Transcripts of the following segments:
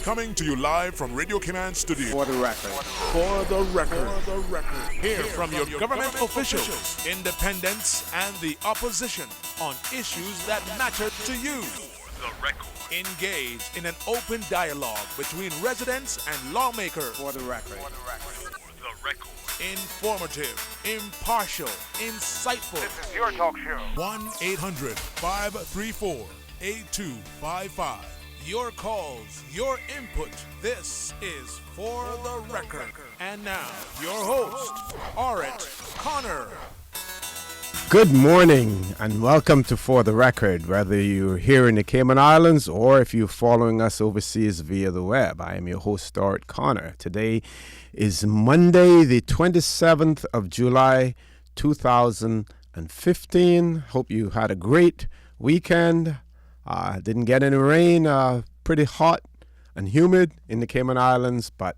Coming to you live from Radio Cayman Studio. For the record. For the record. Hear from your government officials, independents, and the opposition on issues that matter to you. For the record. Engage in an open dialogue between residents and lawmakers. For the record. For the record. Informative, impartial, insightful. This is your talk show. 1-800-534-8255. Your calls, your input. This is For the Record. And now, your host, Orit Connor. Good morning and welcome to For the Record, whether you're here in the Cayman Islands or if you're following us overseas via the web. I am your host, Orit Connor. Today is Monday, the 27th of July, 2015. Hope you had a great weekend. Didn't get any rain, pretty hot and humid in the Cayman Islands, but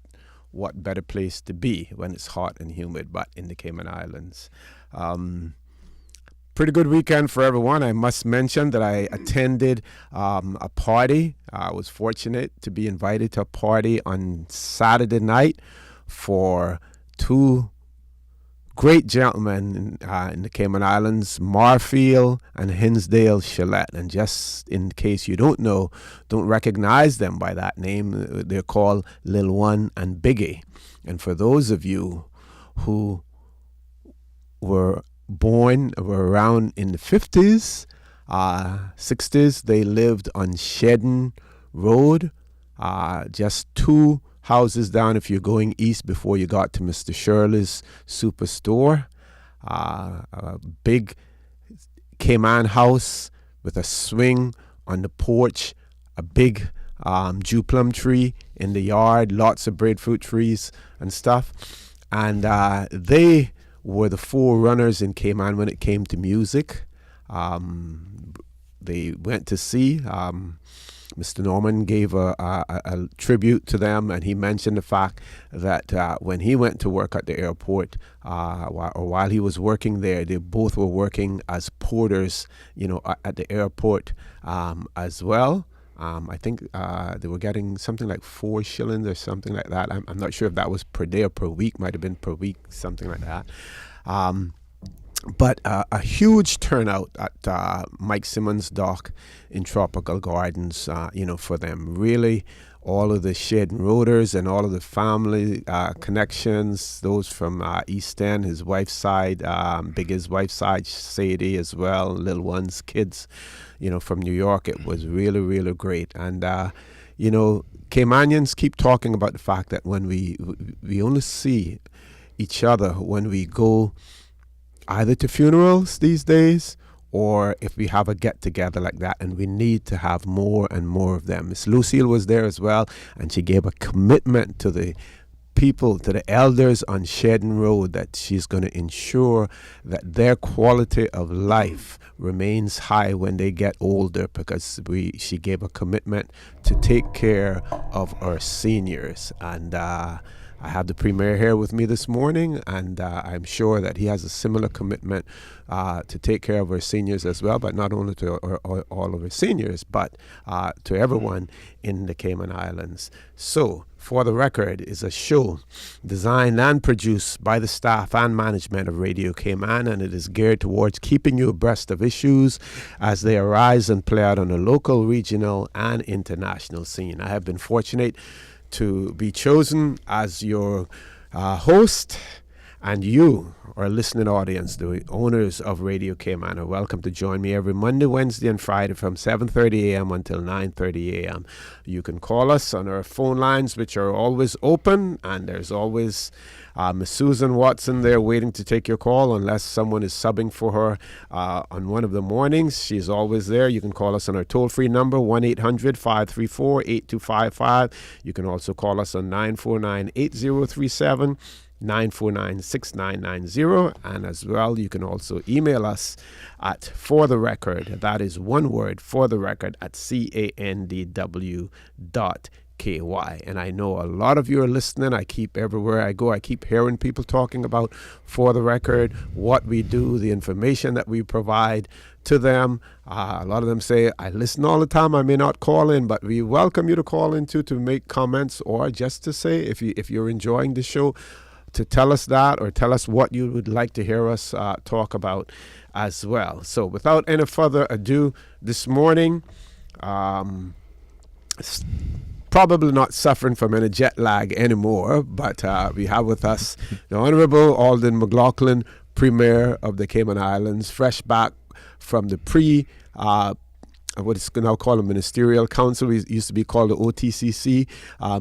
what better place to be when it's hot and humid but in the Cayman Islands. Pretty good weekend for everyone. I must mention that I attended a party. I was fortunate to be invited to a party on Saturday night for two great gentlemen in the Cayman Islands, Marfield and Hinsdale Shillette. And just in case you don't recognize them by that name, they're called Lil One and Biggie. And for those of you who were around in the 50s, 60s, they lived on Shedden Road, just two houses down if you're going east before you got to Mr. Shirley's Superstore. A big Cayman house with a swing on the porch, a big Jew plum tree in the yard, lots of breadfruit trees and stuff. And they were the forerunners in Cayman when it came to music. They went to see. Mr. Norman gave a tribute to them, and he mentioned the fact that when he went to work at the airport, while he was working there, they both were working as porters, at the airport as well. I think they were getting something like 4 shillings or something like that. I'm not sure if that was per day or per week. Might have been per week, something like that. But a huge turnout at Mike Simmons' dock in Tropical Gardens, for them. Really, all of the Shed Roaders and all of the family connections, those from East End, his wife's side, Biggie's wife's side, Sadie as well, Lil One's kids, from New York. It was really, really great. And, Caymanians keep talking about the fact that when we only see each other when we go either to funerals these days or if we have a get-together like that, and we need to have more and more of them. Miss Lucille was there as well, and she gave a commitment to the people, to the elders on Shedden Road, that she's going to ensure that their quality of life remains high when they get older, because she gave a commitment to take care of our seniors. And I have the Premier here with me this morning, and I'm sure that he has a similar commitment to take care of our seniors as well, but not only to all of our seniors, but to everyone in the Cayman Islands. So, For the Record is a show designed and produced by the staff and management of Radio Cayman, and it is geared towards keeping you abreast of issues as they arise and play out on a local, regional, and international scene. I have been fortunate to be chosen as your host, and you, our listening audience, the owners of Radio Cayman, are welcome to join me every Monday, Wednesday, and Friday from 7:30 a.m. until 9:30 a.m. You can call us on our phone lines, which are always open, and there's always Miss Susan Watson there waiting to take your call unless someone is subbing for her on one of the mornings. She's always there. You can call us on our toll-free number, 1-800-534-8255. You can also call us on 949-8037. 949-6990. And as well, you can also email us at For The Record. That is one word, For The Record, at CANDW.KY. And I know a lot of you are listening. Everywhere I go, I keep hearing people talking about For The Record, what we do, the information that we provide to them. A lot of them say, I listen all the time, I may not call in, but we welcome you to call in to make comments, or just to say if you're enjoying the show, to tell us that, or tell us what you would like to hear us talk about as well. So without any further ado, this morning, probably not suffering from any jet lag anymore, but we have with us the Honorable Alden McLaughlin, Premier of the Cayman Islands, fresh back from the what is now called a Ministerial Council. It used to be called the OTCC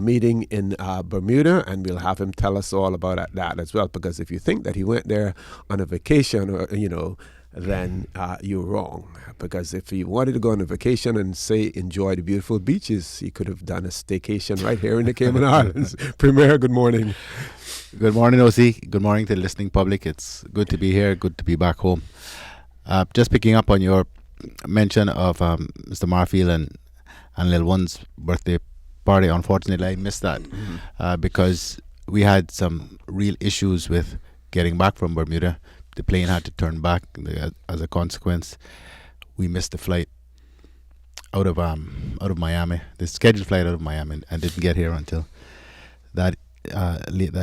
meeting in Bermuda, and we'll have him tell us all about that as well, because if you think that he went there on a vacation, or then you're wrong. Because if he wanted to go on a vacation and say enjoy the beautiful beaches, he could have done a staycation right here in the Cayman Islands. Premier, good morning. Good morning, OC. Good morning to the listening public. It's good to be here, good to be back home. Just picking up on your mention of Mr. Marfield and Lil One's birthday party. Unfortunately, I missed that because we had some real issues with getting back from Bermuda. The plane had to turn back. As a consequence, we missed the flight out of Miami, the scheduled flight out of Miami, and didn't get here until that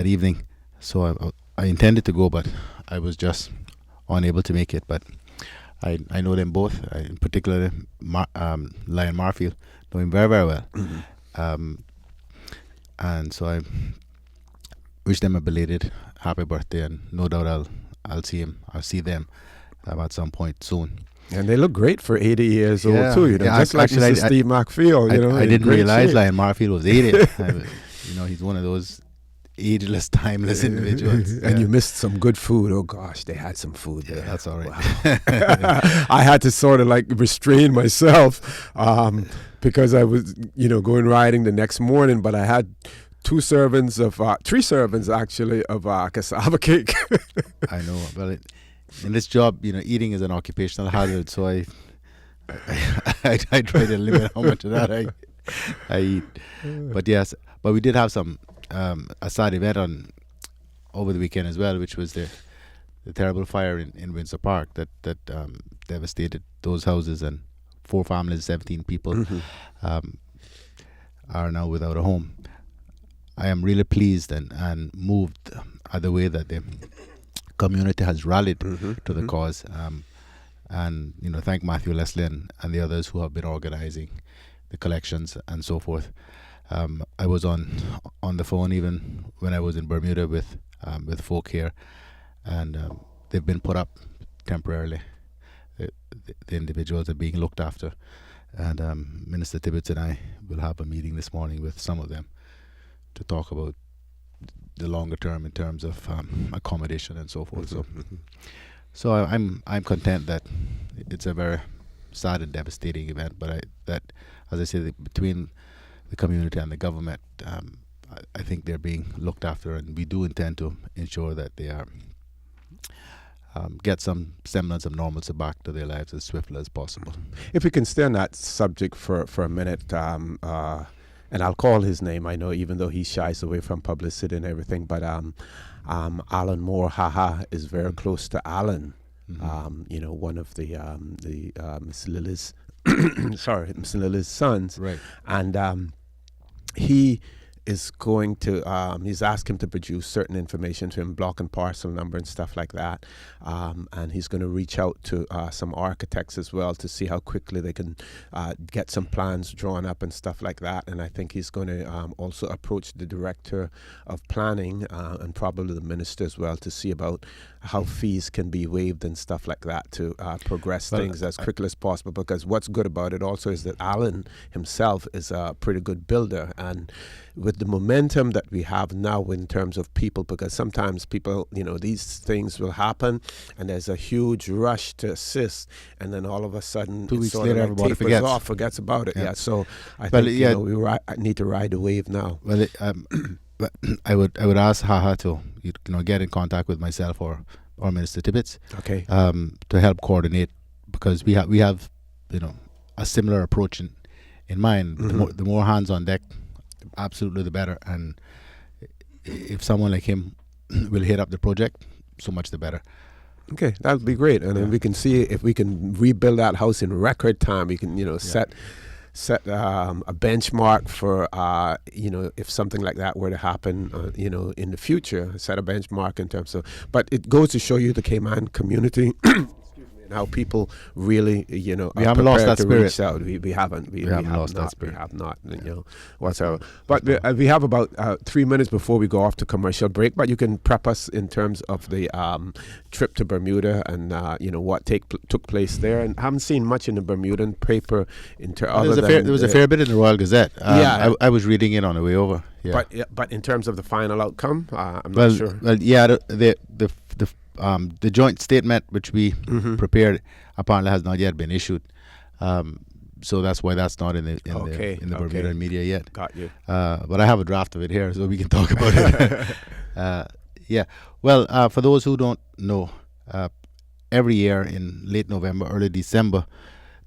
evening. So I intended to go, but I was just unable to make it. But I know them both, in particular Lion Marfield, know him very, very well. And so I wish them a belated happy birthday, and no doubt I'll see them at some point soon. And they look great for 80 years old too, just like actually, Mr. Steve McPhail. I didn't realize Lion Marfield was 80. He's one of those ageless, timeless individuals. And you missed some good food. Oh gosh, they had some food there. That's all right. Wow. I had to sort of restrain myself because I was, going riding the next morning, but I had three servings actually of cassava cake. I know. Well, in this job, eating is an occupational hazard, so I try to limit how much of that I eat. But we did have some a sad event over the weekend as well, which was the terrible fire in Windsor Park that devastated those houses, and 4 families, 17 people are now without a home. I am really pleased and moved at the way that the community has rallied to the cause, and thank Matthew Leslie and the others who have been organizing the collections and so forth. I was on the phone even when I was in Bermuda with folk here, and they've been put up temporarily. The individuals are being looked after, and Minister Tibbetts and I will have a meeting this morning with some of them to talk about the longer term in terms of accommodation and so forth. So I'm content that it's a very sad and devastating event, but as I said, between the community and the government, I think they're being looked after, and we do intend to ensure that they are get some semblance of normalcy back to their lives as swiftly as possible. If we can stay on that subject for a minute, and I'll call his name, I know, even though he shies away from publicity and everything, but Alan Moore, is very close to Alan, one of the Miss Lily's Miss Lily's sons, right? And he is going to, he's asked him to produce certain information to him, block and parcel number and stuff like that. And he's going to reach out to some architects as well to see how quickly they can get some plans drawn up and stuff like that. And I think he's going to also approach the director of planning and probably the minister as well to see about how fees can be waived and stuff like that to progress things as quickly as possible. Because what's good about it also is that Alan himself is a pretty good builder, and with the momentum that we have now in terms of people, because sometimes people, these things will happen and there's a huge rush to assist, and then all of a sudden 2 weeks sort later of everybody forgets about it. Yeah. So I think we need to ride the wave now. Well, but I would ask Haha to get in contact with myself or Minister Tibbetts, Okay. to help coordinate, because we have a similar approach in mind. The more hands on deck, absolutely the better. And if someone like him will head up the project, so much the better. Okay, that would be great, and then we can see if we can rebuild that house in record time. We can, set a benchmark for, if something like that were to happen, in the future. Set a benchmark in terms of, but it goes to show you the Cayman community. And how people really, we haven't lost that spirit. Out. We haven't. We haven't lost that spirit. We have not, whatsoever. But we have about 3 minutes before we go off to commercial break. But you can prep us in terms of the trip to Bermuda and what took place there. And I haven't seen much in the Bermudan paper. There was a fair bit in the Royal Gazette. I was reading it on the way over. Yeah. But in terms of the final outcome, I'm not sure. Well, yeah, the joint statement which we prepared apparently has not yet been issued, so that's why that's not in the Bermudan media yet. Got you. But I have a draft of it here, so we can talk about it. Yeah. Well, for those who don't know, every year in late November, early December,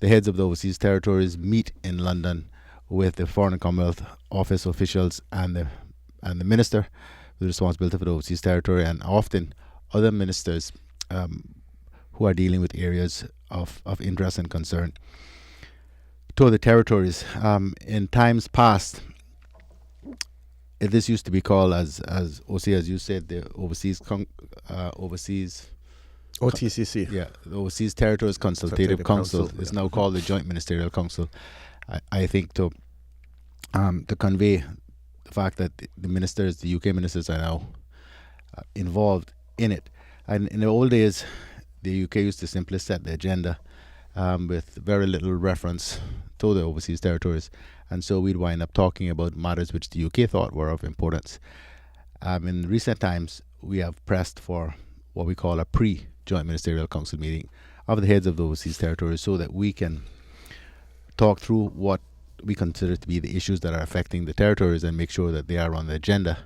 the heads of the overseas territories meet in London with the Foreign and Commonwealth Office officials and the minister with responsibility for the overseas territory, and often other ministers who are dealing with areas of interest and concern to the territories. In times past, this used to be called, as you said, the overseas OTCC. The Overseas Territories Consultative Council. It's now called the Joint Ministerial Council. I think to convey the fact that the UK ministers are now involved in it. And in the old days, the UK used to simply set the agenda with very little reference to the overseas territories, and so we'd wind up talking about matters which the UK thought were of importance. In recent times, we have pressed for what we call a pre-Joint Ministerial Council meeting of the heads of the overseas territories, so that we can talk through what we consider to be the issues that are affecting the territories and make sure that they are on the agenda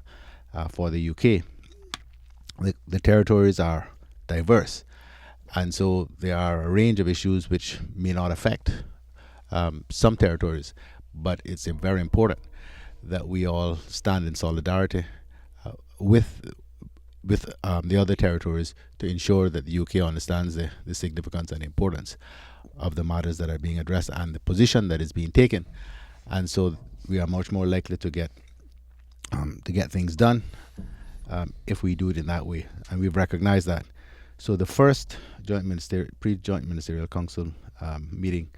for the UK. The territories are diverse, and so there are a range of issues which may not affect some territories, but it's very important that we all stand in solidarity with the other territories to ensure that the UK understands the significance and importance of the matters that are being addressed and the position that is being taken, and so we are much more likely to get things done if we do it in that way, and we've recognized that. So the first pre-Joint Ministerial Council meeting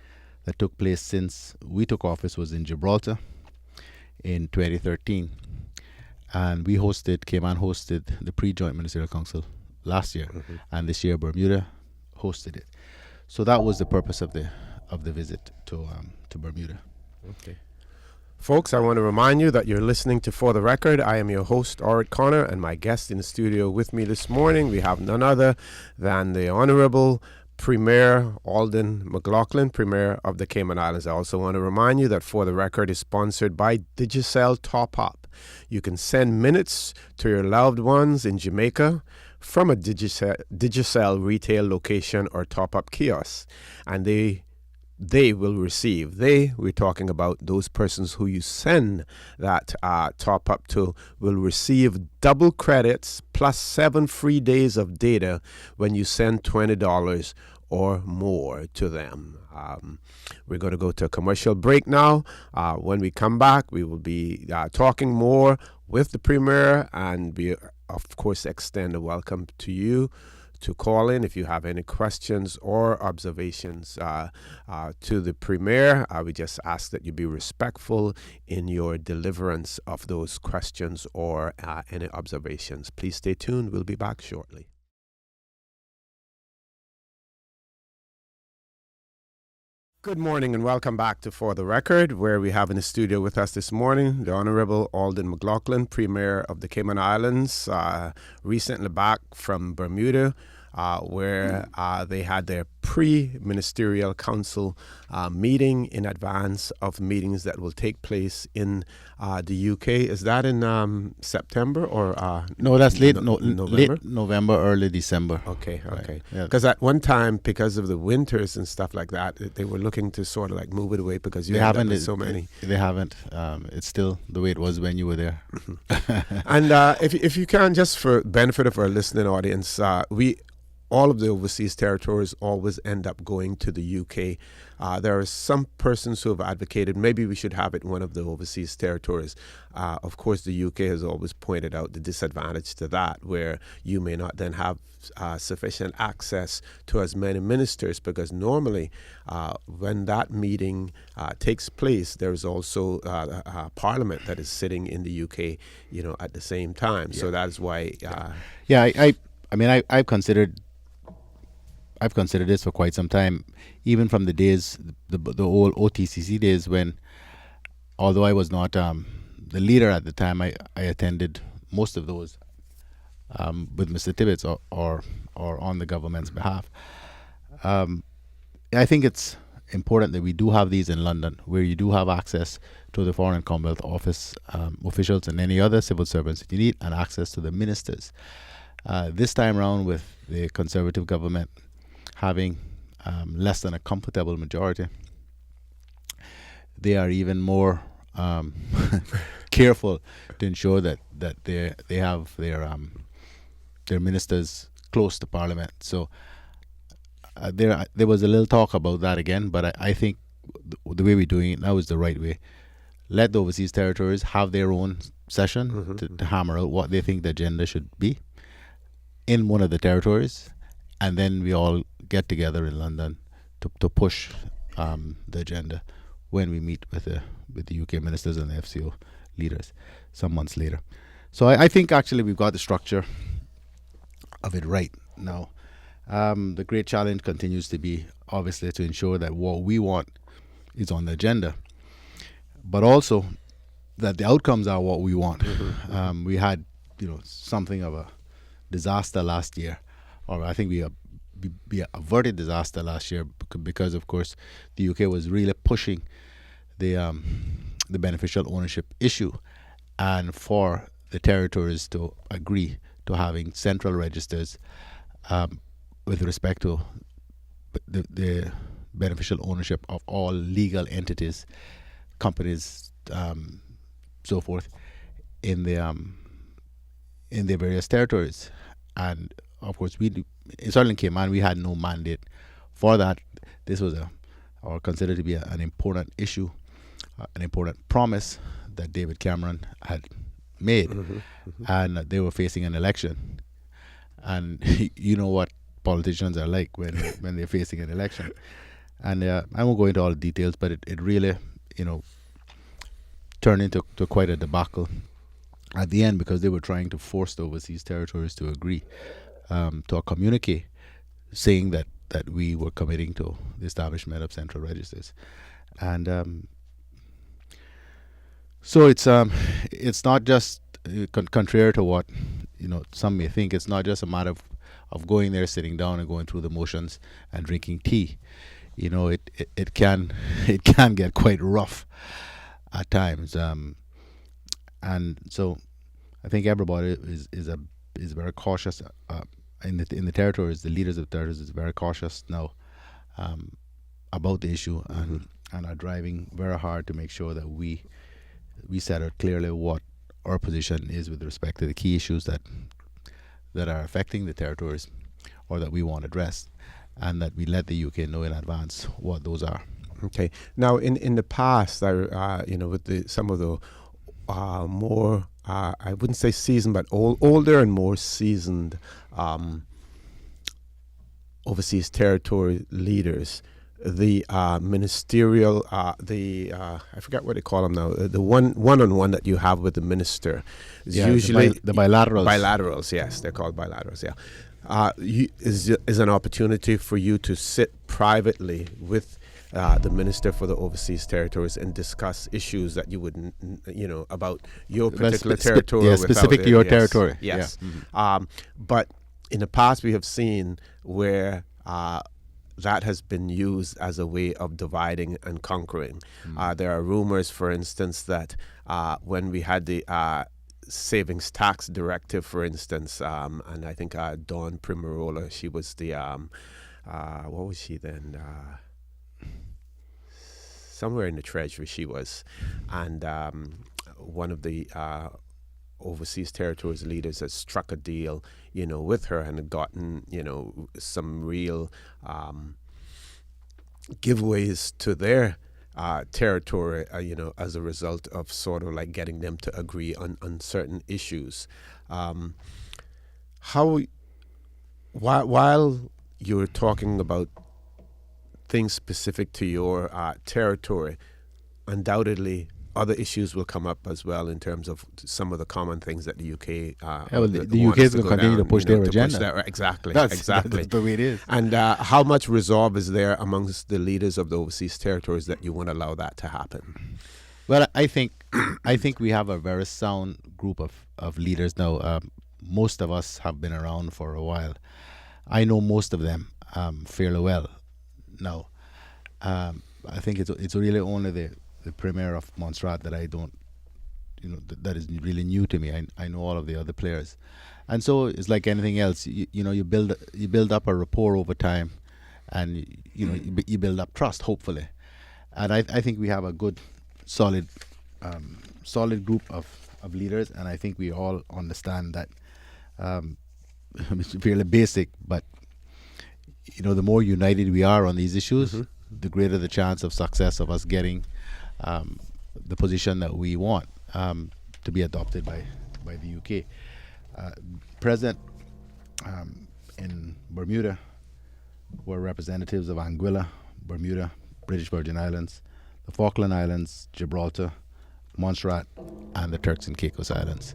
that took place since we took office was in Gibraltar in 2013, and Cayman hosted the pre-Joint Ministerial Council last year, and this year Bermuda hosted it. So that was the purpose of the visit to Bermuda. Okay. Folks, I want to remind you that you're listening to For the Record. I am your host, Orrit Connor, and my guest in the studio with me this morning, we have none other than the Honorable Premier Alden McLaughlin, Premier of the Cayman Islands. I also want to remind you that For the Record is sponsored by Digicel Top Up. You can send minutes to your loved ones in Jamaica from a Digicel retail location or top-up kiosk, and they will receive. We're talking about those persons who you send that top up to will receive double credits plus 7 free days of data when you send $20 or more to them. We're going to go to a commercial break now. When we come back, we will be talking more with the Premier, and we, of course, extend a welcome to you to call in if you have any questions or observations to the Premier. We just ask that you be respectful in your deliverance of those questions or any observations. Please stay tuned. We'll be back shortly. Good morning and welcome back to For the Record, where we have in the studio with us this morning the Honorable Alden McLaughlin, Premier of the Cayman Islands, recently back from Bermuda, where they had their pre-ministerial council meeting in advance of meetings that will take place in the UK. Is that in September or No, that's November? late November, early December. Okay. Right. Yeah. Because at one time, because of the winters and stuff like that, they were looking to sort of like move it away because you They end up haven't. with so many. They haven't. It's still the way it was when you were there. And if you can, just for benefit of our listening audience, all of the overseas territories always end up going to the UK. There are some persons who have advocated maybe we should have it in one of the overseas territories. Of course, the UK has always pointed out the disadvantage to that, where you may not then have sufficient access to as many ministers, because normally when that meeting takes place, there's also a parliament that is sitting in the UK, at the same time. Yeah. So that's why. I've considered this for quite some time, even from the days, the old OTCC days, when, although I was not the leader at the time, I attended most of those with Mr. Tibbetts or on the government's behalf. I think it's important that we do have these in London, where you do have access to the Foreign and Commonwealth Office officials and any other civil servants that you need, and access to the ministers. This time around, with the Conservative government having less than a comfortable majority, they are even more careful to ensure that they have their ministers close to Parliament. So there was a little talk about that again, but I think the way we're doing it now is the right way. Let the overseas territories have their own session to hammer out what they think the agenda should be in one of the territories, and then we all get together in London to push the agenda when we meet with the UK ministers and the FCO leaders some months later. So I think actually we've got the structure of it right now. The great challenge continues to be, obviously, to ensure that what we want is on the agenda, but also that the outcomes are what we want. We had, something of a disaster last year, or I think we averted disaster last year because, of course, the UK was really pushing the beneficial ownership issue, and for the territories to agree to having central registers with respect to the beneficial ownership of all legal entities, companies, so forth, in the various territories. And of course, certainly in Cayman, we had no mandate for that. This was considered to be an important issue, an important promise that David Cameron had made, and they were facing an election. And you know what politicians are like when they're facing an election. And I won't go into all the details, but it really, turned into quite a debacle at the end, because they were trying to force the overseas territories to agree to a communique saying that we were committing to the establishment of central registers. And so it's not just contrary to what some may think. It's not just a matter of going there, sitting down, and going through the motions and drinking tea. It can get quite rough at times. And so I think everybody is very cautious in the territories. The leaders of the territories is very cautious now about the issue, and are driving very hard to make sure that we set out clearly what our position is with respect to the key issues that are affecting the territories, or that we want addressed, and that we let the UK know in advance what those are. Okay. Now, in the past, with some of the more, I wouldn't say seasoned, but older and more seasoned overseas territory leaders, the ministerial, I forgot what they call them now, the one-on-one that you have with the minister is usually the bilaterals. Bilaterals, yes, they're called bilaterals. Yeah, is an opportunity for you to sit privately with the minister for the overseas territories and discuss issues that you would, about your particular territory. Specific to your territory. Yes. Yeah. But in the past we have seen where that has been used as a way of dividing and conquering. There are rumors, for instance, that when we had the savings tax directive, for instance, and I think Dawn Primarola, she was the, what was she then? Somewhere in the Treasury she was. And one of the overseas territories leaders has struck a deal, with her and had gotten, some real giveaways to their territory, as a result of sort of like getting them to agree on certain issues. While you're talking about things specific to your territory, undoubtedly other issues will come up as well in terms of some of the common things that the UK. The UK is going to continue to push their agenda. Exactly. That's the way it is. And how much resolve is there amongst the leaders of the overseas territories that you won't allow that to happen? Well, I think we have a very sound group of leaders now. Most of us have been around for a while. I know most of them fairly well now. I think it's really only the Premier of Montserrat that I don't, that is really new to me. I know all of the other players, and so it's like anything else. You build up a rapport over time, and you build up trust, hopefully. And I think we have a good, solid group of leaders, and I think we all understand that. It's fairly basic, but the more united we are on these issues, the greater the chance of success of us getting the position that we want to be adopted by the UK. Present in Bermuda were representatives of Anguilla, Bermuda, British Virgin Islands, the Falkland Islands, Gibraltar, Montserrat, and the Turks and Caicos Islands.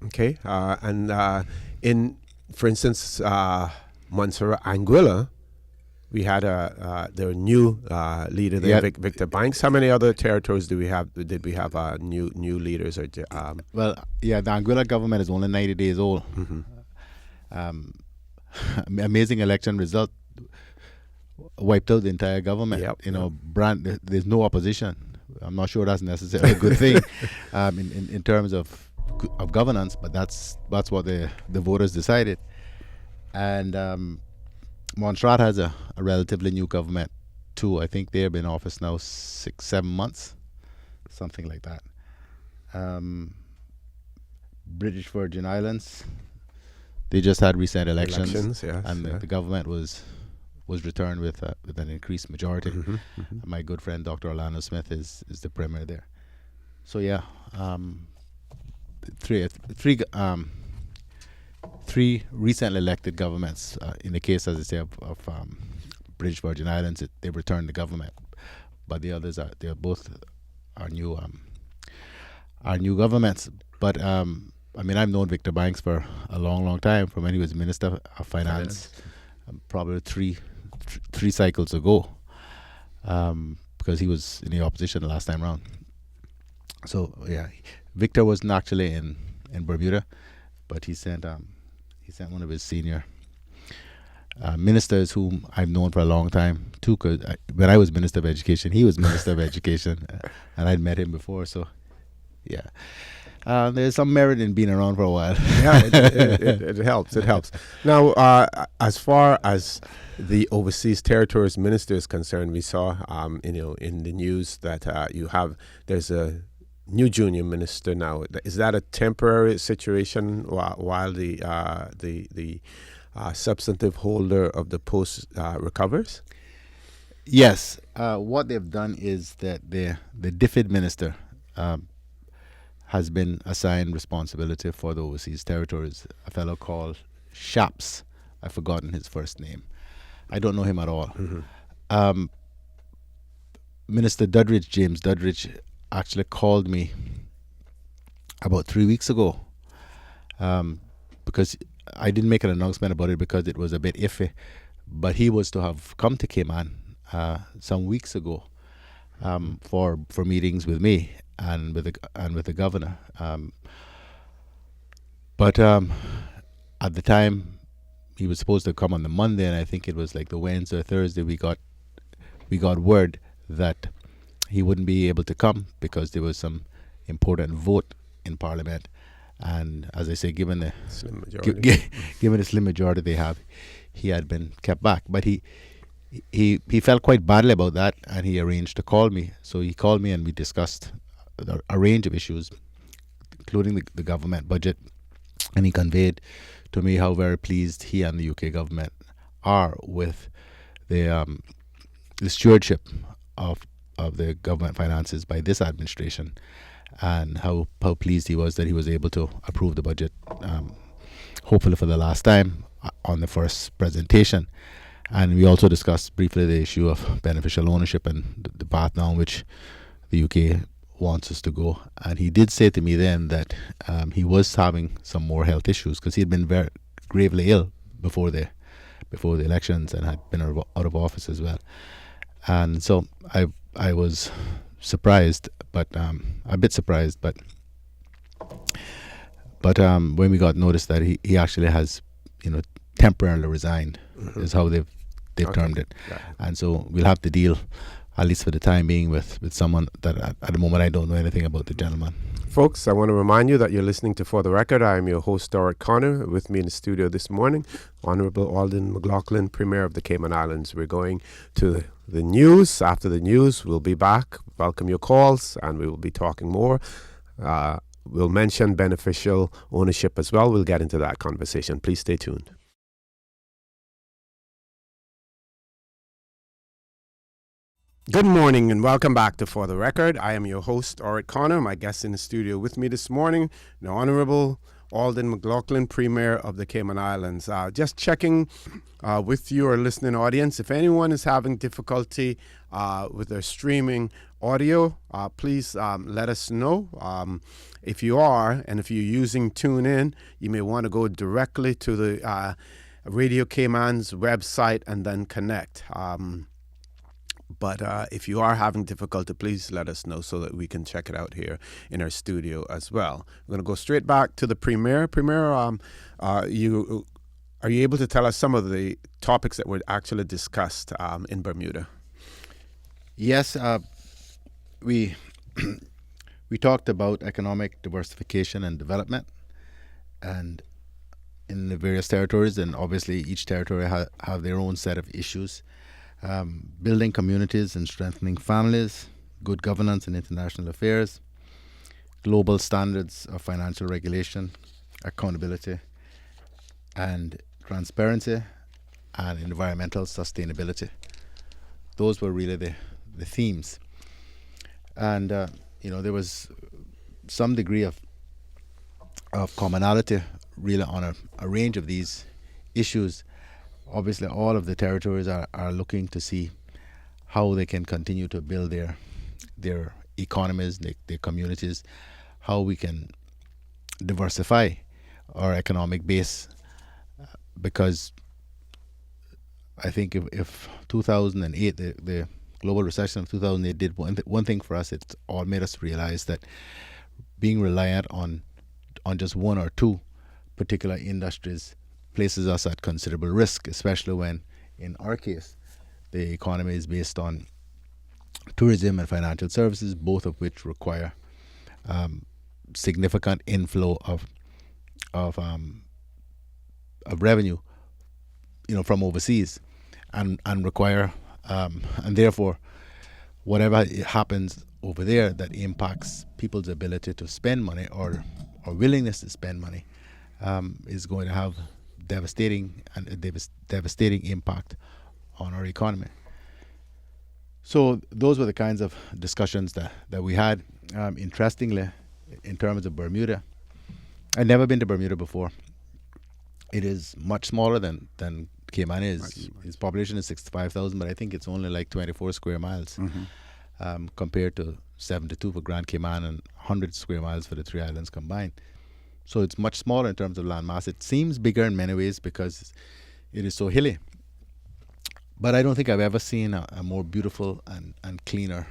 Okay, and for instance, Montserrat, Anguilla, we had their new leader there, Victor Banks. How many other territories did we have new leaders? The Anguilla government is only 90 days old. Amazing election result, wiped out the entire government. There's no opposition. I'm not sure that's necessarily a good thing in terms of governance, but that's what the voters decided. And Montserrat has a relatively new government too. I think they've been in office now 6-7 months, something like that. British Virgin Islands, they just had recent elections, and the government was returned with an increased majority. My good friend Dr. Orlando Smith is the premier there. So three recently elected governments. In the case, as I say, of British Virgin Islands, they've returned the government, but the others they're both new governments. But I've known Victor Banks for a long time, from when he was Minister of Finance, probably three cycles ago, because he was in the opposition the last time round. So Victor wasn't actually in Bermuda, but he sent one of his senior ministers, whom I've known for a long time too. Because when I was Minister of Education, he was Minister of Education, and I'd met him before. So, there's some merit in being around for a while. It helps. It helps. Now, as far as the overseas territories minister is concerned, we saw, in the news that there's a new junior minister now. Is that a temporary situation while the substantive holder of the post recovers? Yes. What they've done is that the DFID minister has been assigned responsibility for the overseas territories. A fellow called Shaps. I've forgotten his first name. I don't know him at all. Minister James Duddridge, actually called me about 3 weeks ago, because I didn't make an announcement about it because it was a bit iffy, but he was to have come to Cayman some weeks ago for meetings with me and with the governor. But at the time, he was supposed to come on the Monday, and I think it was like the Wednesday or Thursday we got word that he wouldn't be able to come because there was some important vote in Parliament. And as I say, given the Slim majority. given the slim majority they have, he had been kept back. But he felt quite badly about that, and he arranged to call me. So he called me, and we discussed a range of issues, including the government budget. And he conveyed to me how very pleased he and the UK government are with the stewardship of the government finances by this administration, and how pleased he was that he was able to approve the budget, hopefully for the last time, on the first presentation. And we also discussed briefly the issue of beneficial ownership and the path down which the UK wants us to go. And he did say to me then that he was having some more health issues because he had been very gravely ill before the elections and had been out of office as well. And so I was surprised, but a bit surprised, but when we got notice that he actually has, temporarily resigned, is how they've termed it. Yeah. And so we'll have to deal, at least for the time being, with someone that at the moment I don't know anything about the gentleman. Folks, I want to remind you that you're listening to For the Record. I am your host, Stuart Connor. With me in the studio this morning, Honorable Alden McLaughlin, Premier of the Cayman Islands. We're going to the news. After the news, we'll be back. Welcome your calls, and we will be talking more. We'll mention beneficial ownership as well. We'll get into that conversation. Please stay tuned. Good morning and welcome back to For the Record. I am your host, Stuart Connor. My guest in the studio with me this morning, the Honorable Alden McLaughlin, Premier of the Cayman Islands. Just checking with your listening audience. If anyone is having difficulty with their streaming audio, please let us know. If you are, and if you're using TuneIn, you may want to go directly to the Radio Cayman's website and then connect. But if you are having difficulty, please let us know so that we can check it out here in our studio as well. We're going to go straight back to the Premier. Premier, are you able to tell us some of the topics that were actually discussed in Bermuda? Yes, we talked about economic diversification and development, and in the various territories, and obviously each territory have their own set of issues. Building communities and strengthening families, good governance in international affairs, global standards of financial regulation, accountability, and transparency, and environmental sustainability. Those were really the themes. And, there was some degree of commonality really on a range of these issues. Obviously, all of the territories are looking to see how they can continue to build their economies, their communities, how we can diversify our economic base. Because I think if 2008, the global recession of 2008 did one thing for us, it all made us realize that being reliant on just one or two particular industries places us at considerable risk, especially when, in our case, the economy is based on tourism and financial services, both of which require significant inflow of revenue, from overseas, and require and therefore, whatever happens over there that impacts people's ability to spend money or willingness to spend money is going to have devastating impact on our economy. So those were the kinds of discussions that we had. Interestingly, in terms of Bermuda, I'd never been to Bermuda before. It is much smaller than Cayman is. Its population is 65,000, but I think it's only like 24 square miles compared to 72 for Grand Cayman and 100 square miles for the three islands combined. So it's much smaller in terms of land mass. It seems bigger in many ways because it is so hilly. But I don't think I've ever seen a more beautiful and cleaner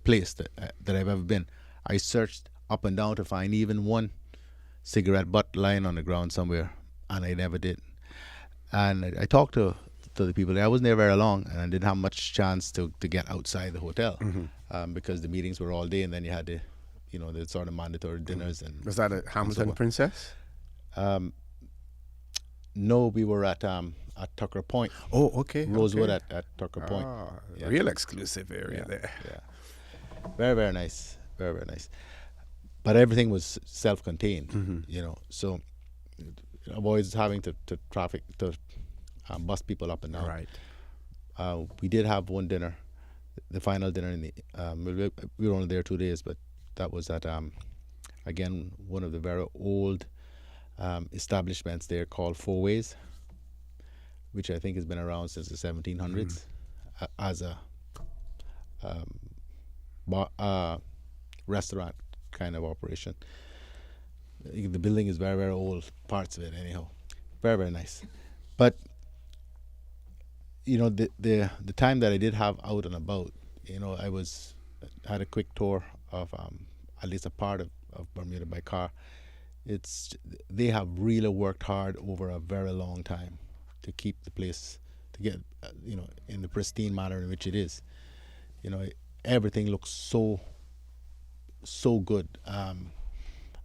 place that I've ever been. I searched up and down to find even one cigarette butt lying on the ground somewhere, and I never did. And I talked to the people there. I wasn't there very long, and I didn't have much chance to get outside the hotel because the meetings were all day, and then you had the, the sort of mandatory dinners. And was that at Hamilton Princess? No, we were at Tucker Point. Oh, okay. Rosewood at Tucker Point. Real exclusive area there. Yeah, very, very nice. Very, very nice. But everything was self-contained, So avoids having to bus people up and down. Right. We did have one dinner, the final dinner in the. We were only there 2 days, but that was at again one of the very old establishments there called Four Ways, which I think has been around since the 1700s as a restaurant kind of operation. The building is very, very old, parts of it anyhow. Very, very nice. But the time that I did have out and about, I had a quick tour of at least a part of Bermuda by car. They have really worked hard over a very long time to keep the place, to get in the pristine manner in which it is. Everything looks so good.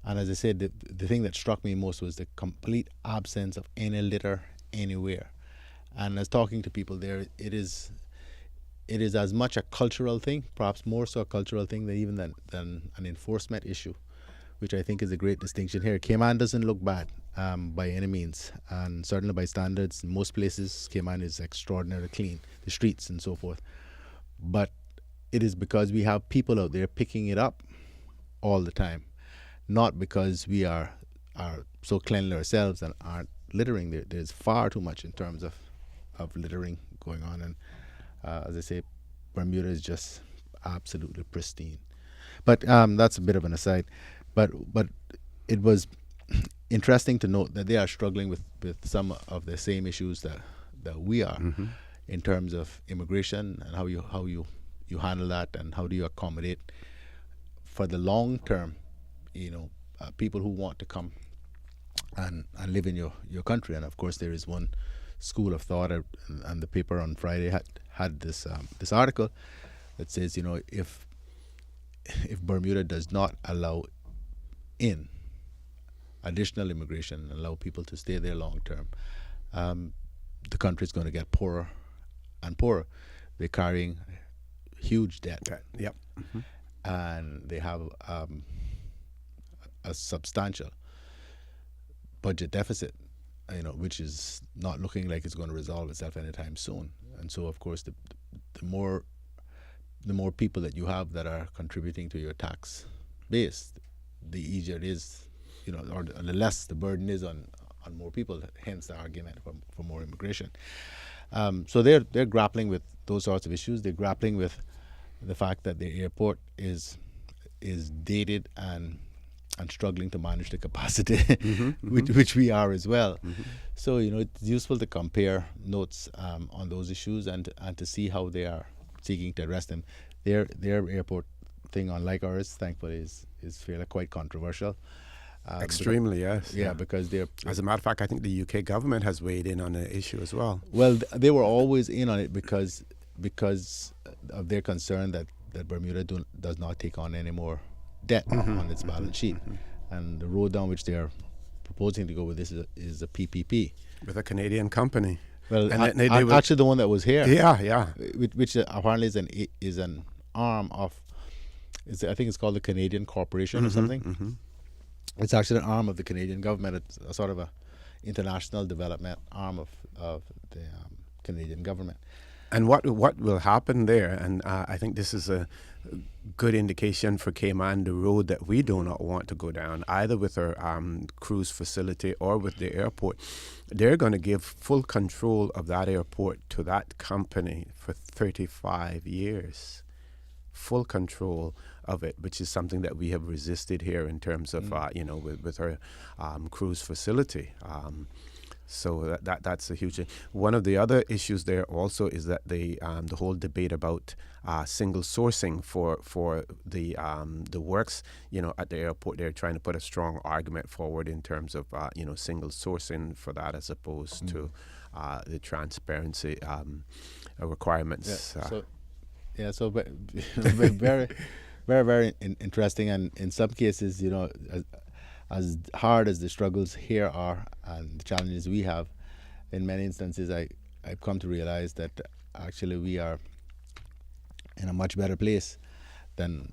And as I said, the thing that struck me most was the complete absence of any litter anywhere. And as talking to people there, it is as much a cultural thing, perhaps more so a cultural thing than an enforcement issue, which I think is a great distinction here. Cayman doesn't look bad by any means, and certainly by standards, in most places, Cayman is extraordinarily clean, the streets and so forth. But it is because we have people out there picking it up all the time, not because we are so cleanly ourselves and aren't littering. There's far too much in terms of littering going on, and as I say, Bermuda is just absolutely pristine. But that's a bit of an aside. But it was interesting to note that they are struggling with some of the same issues that we are in terms of immigration and how you handle that, and how do you accommodate for the long term, people who want to come and live in your country. And of course, there is one school of thought, and the paper on Friday had this article that says, if Bermuda does not allow in additional immigration and allow people to stay there long term, the country is going to get poorer and poorer. They're carrying huge debt. Yep. And they have a substantial budget deficit, which is not looking like it's going to resolve itself anytime soon. And so, of course, the more people that you have that are contributing to your tax base, the easier it is, or the less the burden is on more people. Hence the argument for more immigration. So they're grappling with those sorts of issues. They're grappling with the fact that the airport is dated and struggling to manage the capacity, which we are as well. So it's useful to compare notes on those issues and to see how they are seeking to address them. Their airport thing, unlike ours, thankfully, is fairly quite controversial. Extremely, yes. Yeah, because they're. As a matter of fact, I think the UK government has weighed in on the issue as well. Well, they were always in on it because of their concern that Bermuda does not take on any more debt on its balance sheet, and the road down which they are proposing to go with this is a PPP with a Canadian company. Well, and actually, the one that was here, yeah, which apparently is an arm of, I think it's called the Canadian Corporation or something. It's actually an arm of the Canadian government. It's a sort of a international development arm of the Canadian government. And what will happen there, and I think this is a good indication for Cayman, the road that we do not want to go down, either with our cruise facility or with the airport. They're going to give full control of that airport to that company for 35 years. Full control of it, which is something that we have resisted here in terms of, with our cruise facility. So that's a huge thing. One of the other issues there also is that the whole debate about single sourcing for the works. At the airport, they're trying to put a strong argument forward in terms of single sourcing for that, as opposed to the transparency requirements. So very, very, very interesting, and in some cases, as hard as the struggles here are and the challenges we have, in many instances, I've come to realize that actually we are in a much better place than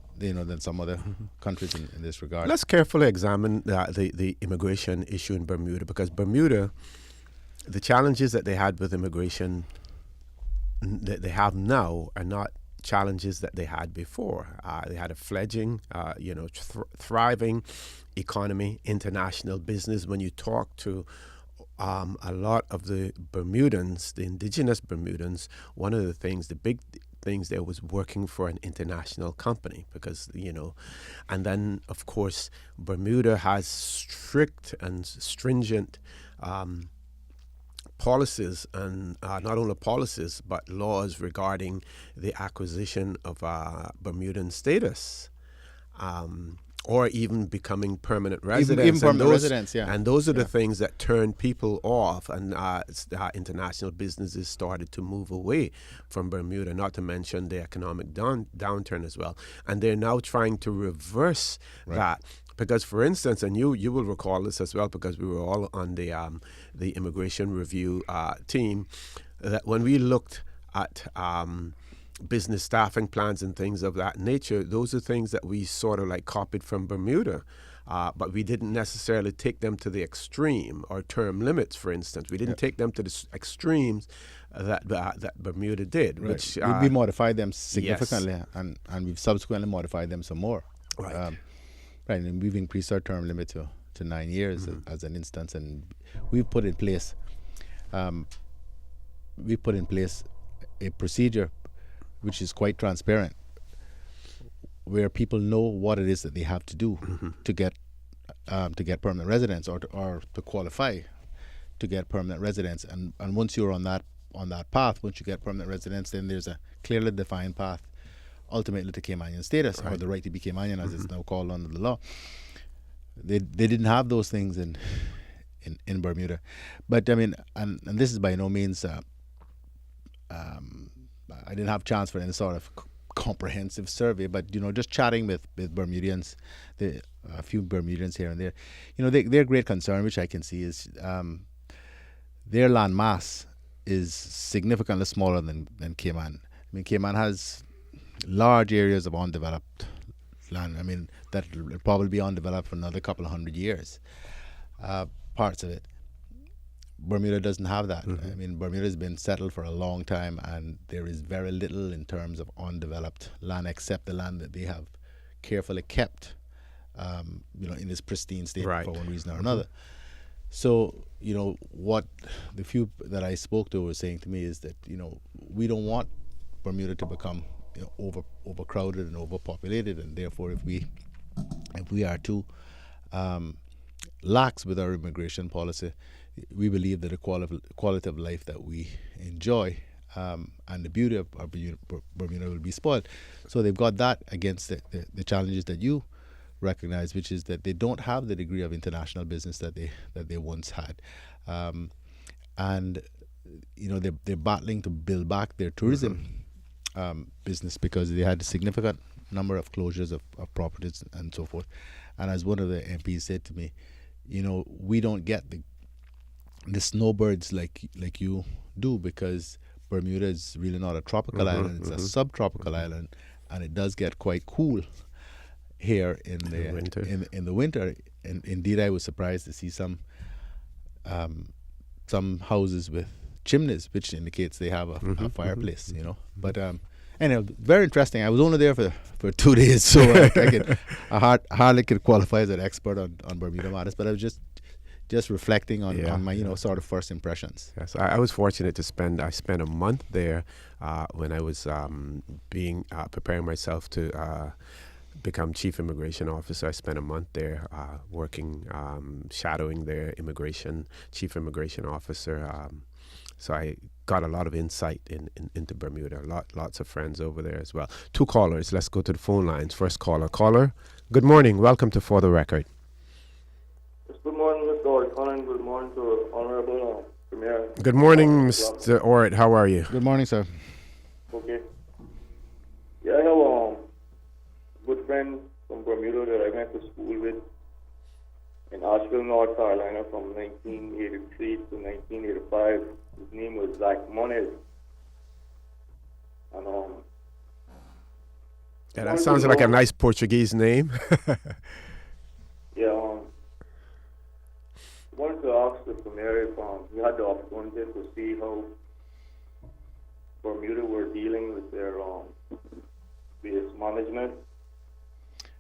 some other countries in this regard. Let's carefully examine the immigration issue in Bermuda, because Bermuda, the challenges that they had with immigration that they have now are not challenges that they had before. They had a fledgling, thriving economy, international business. When you talk to a lot of the Bermudans, the indigenous Bermudans, one of the big things there was working for an international company, because, and then, of course, Bermuda has strict and stringent policies, and not only policies but laws regarding the acquisition of Bermudan status, or even becoming permanent residents. Even permanent residents, yeah. And those are the things that turn people off, and international businesses started to move away from Bermuda, not to mention the economic downturn as well. And they're now trying to reverse that. Because, for instance, and you will recall this as well, because we were all on the immigration review team, that when we looked at business staffing plans and things of that nature, those are things that we sort of like copied from Bermuda. But we didn't necessarily take them to the extreme, or term limits, for instance. We didn't take them to the extremes that Bermuda did. Right. Which we modified them significantly, and we've subsequently modified them some more. Right. Right, and we've increased our term limit to 9 years as an instance, and we've put in place a procedure which is quite transparent, where people know what it is that they have to do to get permanent residence, or to qualify to get permanent residence. And once you're on that path, once you get permanent residence, then there's a clearly defined path ultimately to Caymanian status, or the right to be Caymanian, as it's now called under the law. They didn't have those things in Bermuda, but I mean, and this is by no means. I didn't have chance for any sort of comprehensive survey, but just chatting with Bermudians, a few Bermudians here and there, their great concern, which I can see, is their land mass is significantly smaller than Cayman. I mean, Cayman has large areas of undeveloped land. I mean, that will probably be undeveloped for another couple of 100 years, parts of it. Bermuda doesn't have that. I mean, Bermuda has been settled for a long time, and there is very little in terms of undeveloped land, except the land that they have carefully kept, in its pristine state for one reason or another. So, what the few that I spoke to were saying to me is that, we don't want Bermuda to become overcrowded and overpopulated, and therefore if we are too lax with our immigration policy, we believe that the quality of life that we enjoy and the beauty of our Bermuda will be spoiled. So they've got that against the challenges that you recognize, which is that they don't have the degree of international business that they once had, and they're battling to build back their tourism business, because they had a significant number of closures of properties and so forth. And as one of the MPs said to me, we don't get the snowbirds like you do, because Bermuda is really not a tropical island; it's a subtropical island, and it does get quite cool here in the winter. In the winter, and indeed, I was surprised to see some houses with chimneys, which indicates they have a fireplace. But anyway, very interesting. I was only there for 2 days, so I hardly could qualify as an expert on Bermuda matters. But I was just reflecting on my sort of first impressions. Yes, I was fortunate to spend a month there when I was preparing myself to become chief immigration officer. I spent a month there working, shadowing their chief immigration officer. So I got a lot of insight into Bermuda. Lots of friends over there as well. 2 callers. Let's go to the phone lines. First caller. Caller, good morning. Welcome to For the Record. Yes, good morning, Mr. O'Connor. Good morning to Honorable Premier. Good morning, Mr. Orrit. How are you? Good morning, sir. Okay. Yeah, I have a good friend from Bermuda that I went to school with in Asheville, North Carolina from 1983 to 1985. His name was Zach Moniz. And Yeah, that sounds like a nice Portuguese name. yeah, wanted to ask the Premier if you had the opportunity to see how Bermuda were dealing with their waste management.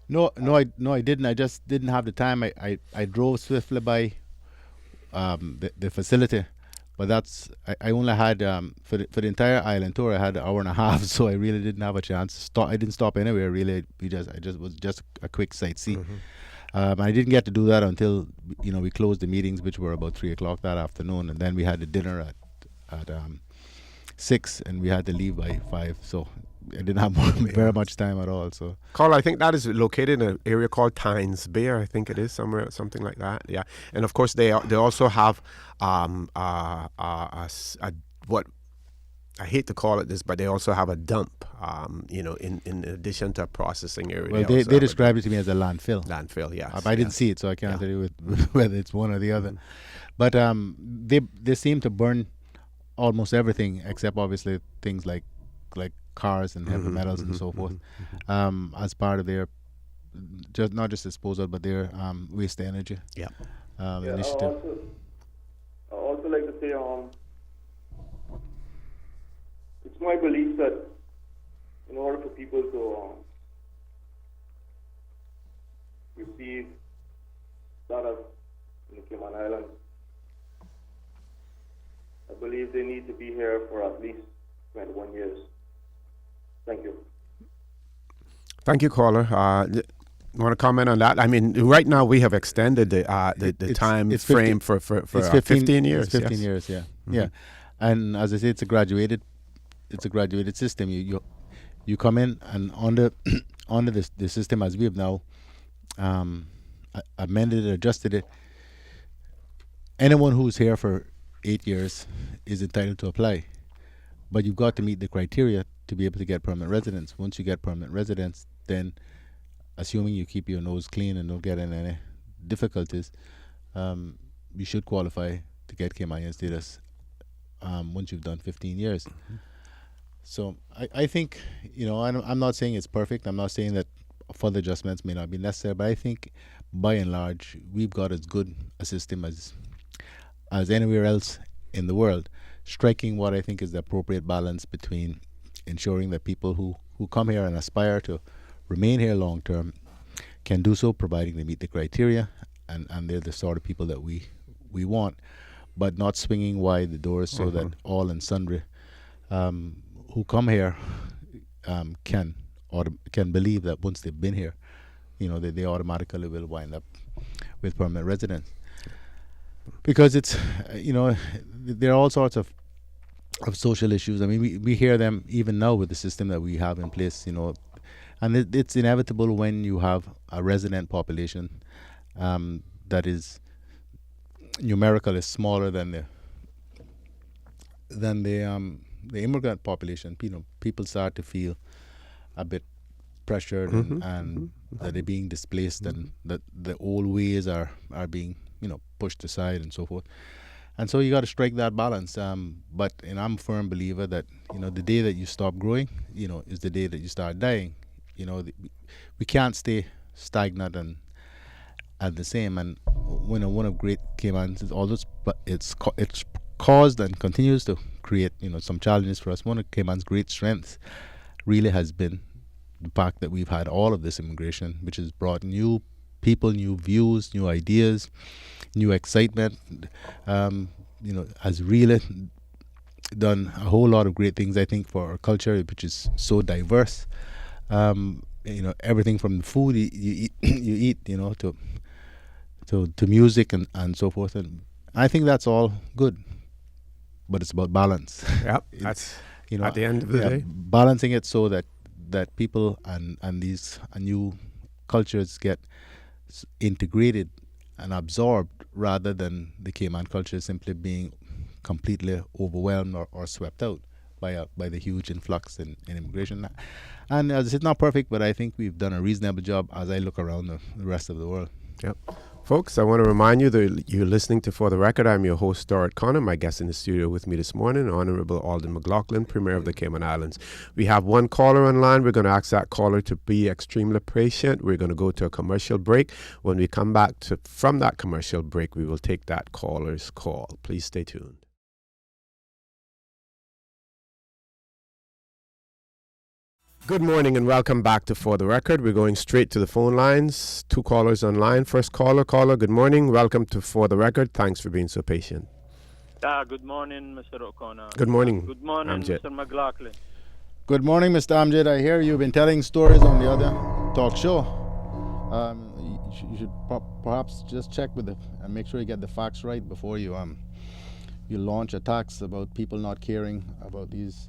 No, I didn't. I just didn't have the time. I drove swiftly by the facility, but I only had for the entire island tour I had an hour and a half, so I really didn't have a chance to stop. I didn't stop anywhere really. I just was just a quick sightsee. I didn't get to do that until we closed the meetings, which were about 3:00 that afternoon, and then we had the dinner at 6, and we had to leave by 5. So I didn't have very much time at all. So, Carl, I think that is located in an area called Tynes Bay. I think it is something like that. Yeah, and of course they also have what I hate to call it this, but they also have a dump. In addition to a processing area. Well, they described it to me as a landfill. Landfill, yes. I didn't see it, so I can't tell you whether it's one or the other. But they seem to burn almost everything except obviously things like cars and heavy metals and so forth, as part of their not just disposal but their waste to energy initiative. I also like to say it's my belief that in order for people to receive status in the Cayman Islands, I believe they need to be here for at least 21 years. Thank you. Thank you, caller. Want to comment on that? I mean, right now we have extended the time frame for 15 years. It's 15 years, yeah. Yeah. And as I say, it's a graduated system. You come in, and under the system as we have now amended it, adjusted it, anyone who's here for 8 years is entitled to apply, but you've got to meet the criteria to be able to get permanent residence. Once you get permanent residence, then assuming you keep your nose clean and don't get in any difficulties, you should qualify to get Caymanian status once you've done 15 years. So I think, I'm not saying it's perfect. I'm not saying that further adjustments may not be necessary, but I think by and large we've got as good a system as anywhere else in the world, striking what I think is the appropriate balance between ensuring that people who come here and aspire to remain here long term can do so, providing they meet the criteria and they're the sort of people that we want, but not swinging wide the doors so that all and sundry who come here can believe that once they've been here, they automatically will wind up with permanent residence. Because it's, there are all sorts of social issues. I mean, we hear them even now with the system that we have in place, and it's inevitable when you have a resident population that is numerically smaller than the immigrant population. People start to feel a bit pressured and that they're being displaced and that the old ways are being pushed aside and so forth. And so you got to strike that balance. But I'm a firm believer that the day that you stop growing, is the day that you start dying. We can't stay stagnant and at the same. And one of Great Cayman's, although it's caused and continues to create some challenges for us. One of Cayman's great strengths really has been the fact that we've had all of this immigration, which has brought new people, new views, new ideas, new excitement. Has really done a whole lot of great things, I think, for our culture, which is so diverse. everything from the food you eat, you eat, to music and so forth. And I think that's all good, but it's about balance. Yep, that's at the end of the day. Balancing it so that people and these new cultures get integrated and absorbed, rather than the Cayman culture simply being completely overwhelmed or swept out by the huge influx in immigration. And it's not perfect, but I think we've done a reasonable job as I look around the rest of the world. Yep. Folks, I want to remind you that you're listening to For the Record. I'm your host, Stuart Connor. My guest in the studio with me this morning, Honorable Alden McLaughlin, Premier of the Cayman Islands. We have one caller online. We're going to ask that caller to be extremely patient. We're going to go to a commercial break. When we come back from that commercial break, we will take that caller's call. Please stay tuned. Good morning and welcome back to For the Record. We're going straight to the phone lines. Two callers online. First caller, good morning. Welcome to For the Record. Thanks for being so patient. Good morning, Mr. O'Connor. Good morning. Good morning, Amjad. Mr. McLaughlin. Good morning, Mr. Amjad. I hear you've been telling stories on the other talk show. You should perhaps just check with and make sure you get the facts right before you launch attacks about people not caring about these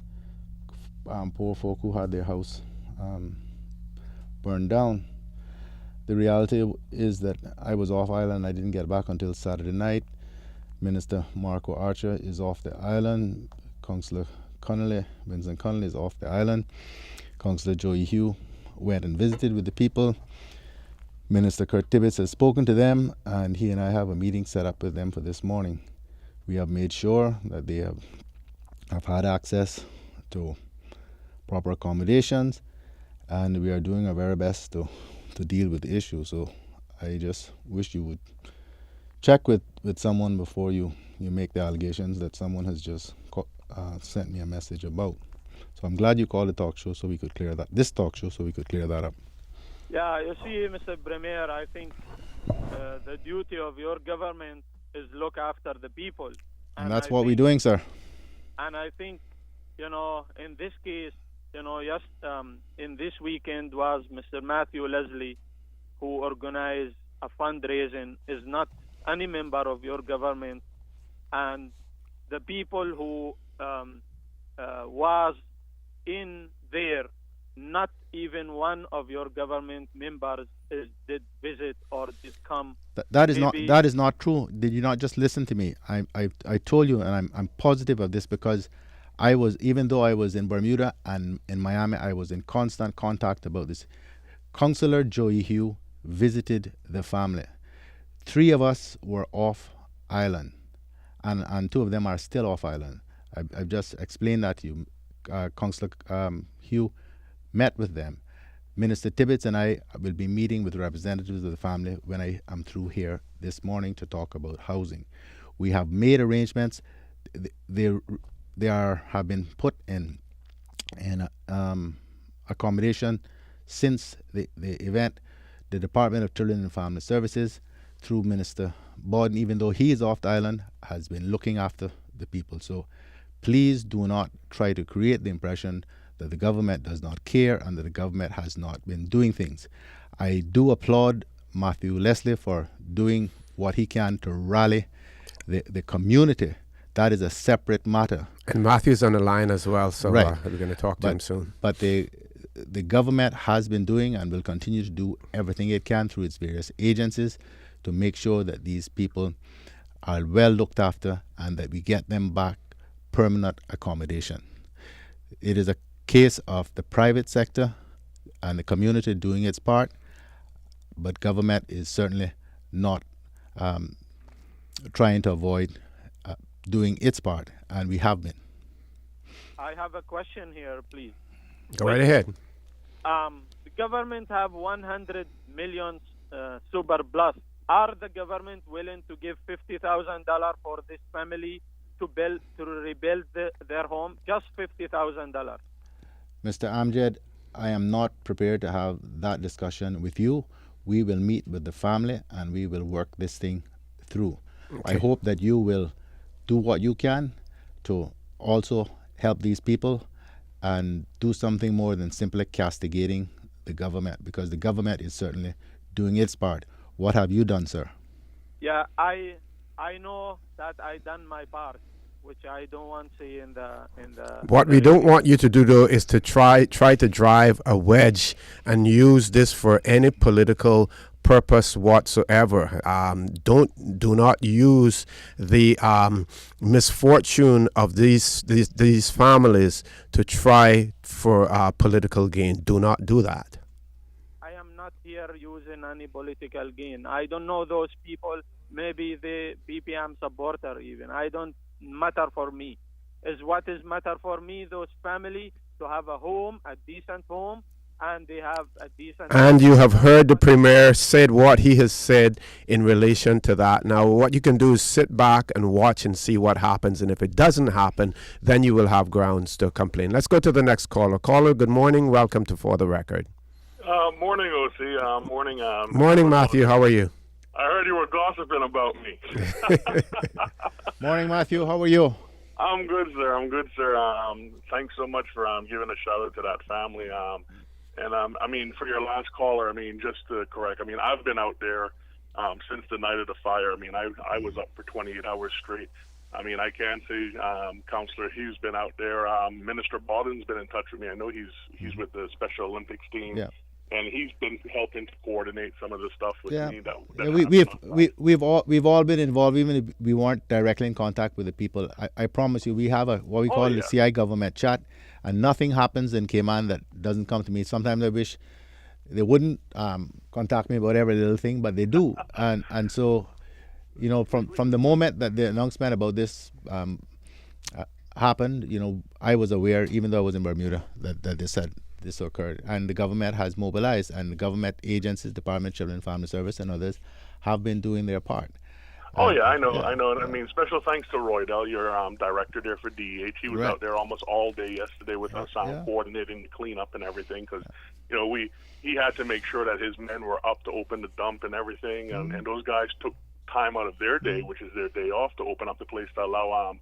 poor folk who had their house burned down. The reality is that I was off island. I didn't get back until Saturday night. Minister Marco Archer is off the island. Councillor Vincent Connolly is off the island. Councillor Joey Hugh went and visited with the people. Minister Kurt Tibbetts has spoken to them, and he and I have a meeting set up with them for this morning. We have made sure that they have had access to proper accommodations, and we are doing our very best to deal with the issue. So I just wish you would check with someone before you make the allegations that someone has just sent me a message about. So I'm glad you called the talk show so we could clear that. This talk show so we could clear that up. Yeah, you see, Mr. Premier, I think the duty of your government is look after the people. And that's what we're doing, sir. And I think, in this case, just in this weekend was Mr. Matthew Leslie, who organized a fundraising, is not any member of your government. And the people who was in there, not even one of your government members did visit or did come. That is not true. Did you not just listen to me? I told you, and I'm positive of this, because even though I was in Bermuda and in Miami, I was in constant contact about this. Councillor Joey Hugh visited the family. 3 of us were off island, and 2 of them are still off island. I've just explained that to you. Councillor Hugh met with them. Minister Tibbetts and I will be meeting with representatives of the family when I am through here this morning to talk about housing. We have made arrangements. They have been put in accommodation since the event. The Department of Children and Family Services, through Minister Borden, even though he is off the island, has been looking after the people. So please do not try to create the impression that the government does not care and that the government has not been doing things. I do applaud Matthew Leslie for doing what he can to rally the community. That is a separate matter. And Matthew's on the line as well, so right. We're going to talk to him soon. But the government has been doing and will continue to do everything it can through its various agencies to make sure that these people are well looked after and that we get them back permanent accommodation. It is a case of the private sector and the community doing its part, but government is certainly not trying to avoid doing its part, and we have been. I have a question here, please. Go right ahead. The government have 100 million super plus. Are the government willing to give $50,000 for this family to rebuild their home? Just $50,000. Mr. Amjad, I am not prepared to have that discussion with you. We will meet with the family and we will work this thing through. Okay. I hope that you will do what you can to also help these people and do something more than simply castigating the government, because the government is certainly doing its part. What have you done, sir? Yeah, I know that I done my part, which I don't want to say in the What we don't want you to do though is to try to drive a wedge and use this for any political purpose whatsoever. Do not use the misfortune of these families to try for political gain. Do not do that. I am not here using any political gain. I don't know those people. Maybe the BPM supporter even. I don't matter for me. Is what is matter for me, those family to have a home, a decent home, and they have a decent. And you have heard the premier said what he has said in relation to that. Now, what you can do is sit back and watch and see what happens. And if it doesn't happen, then you will have grounds to complain. Let's go to the next caller. Caller, good morning. Welcome to For the Record. Morning, OC. Morning. Morning, Matthew. How are you? I heard you were gossiping about me. Morning, Matthew. How are you? I'm good, sir. Thanks so much for giving a shout out to that family. I mean, for your last caller, I mean, just to correct, I mean, I've been out there since the night of the fire. I mean, I was up for 28 hours straight. I mean, I can say, Councillor Hughes been out there. Minister Bawden's been in touch with me. I know he's with the Special Olympics team. Yeah. And he's been helping to coordinate some of the stuff with me. We've all been involved, even if we weren't directly in contact with the people. I promise you, we have what we call the CI government chat, and nothing happens in Cayman that doesn't come to me. Sometimes I wish they wouldn't contact me about every little thing, but they do. And so, you know, from the moment that the announcement about this happened, you know, I was aware, even though I was in Bermuda, that they said this occurred, and the government has mobilized, and the government agencies, Department of Children and Family Service and others, have been doing their part. I know. I mean, special thanks to Roydell, your director there for DEH. He was out there almost all day yesterday with us, coordinating the cleanup and everything, because, you know, he had to make sure that his men were up to open the dump and everything, and those guys took time out of their day, which is their day off, to open up the place to allow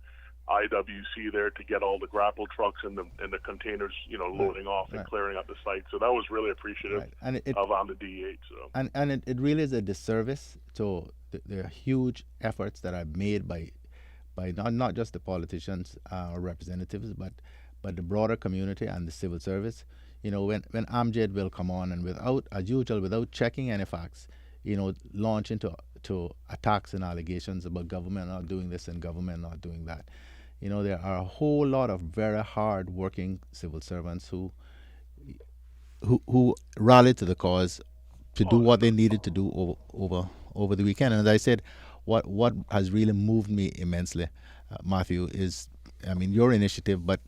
IWC there to get all the grapple trucks and the containers, you know, loading off and clearing up the site. So that was really appreciative of the DEH. So. And it really is a disservice to the huge efforts that are made by not just the politicians or representatives, but the broader community and the civil service. You know, when Amjad will come on and without checking any facts, you know, launch into attacks and allegations about government not doing this and government not doing that. You know, there are a whole lot of very hard-working civil servants who rallied to the cause to do what they needed to do over the weekend. And as I said, what has really moved me immensely, Matthew, is, I mean, your initiative, but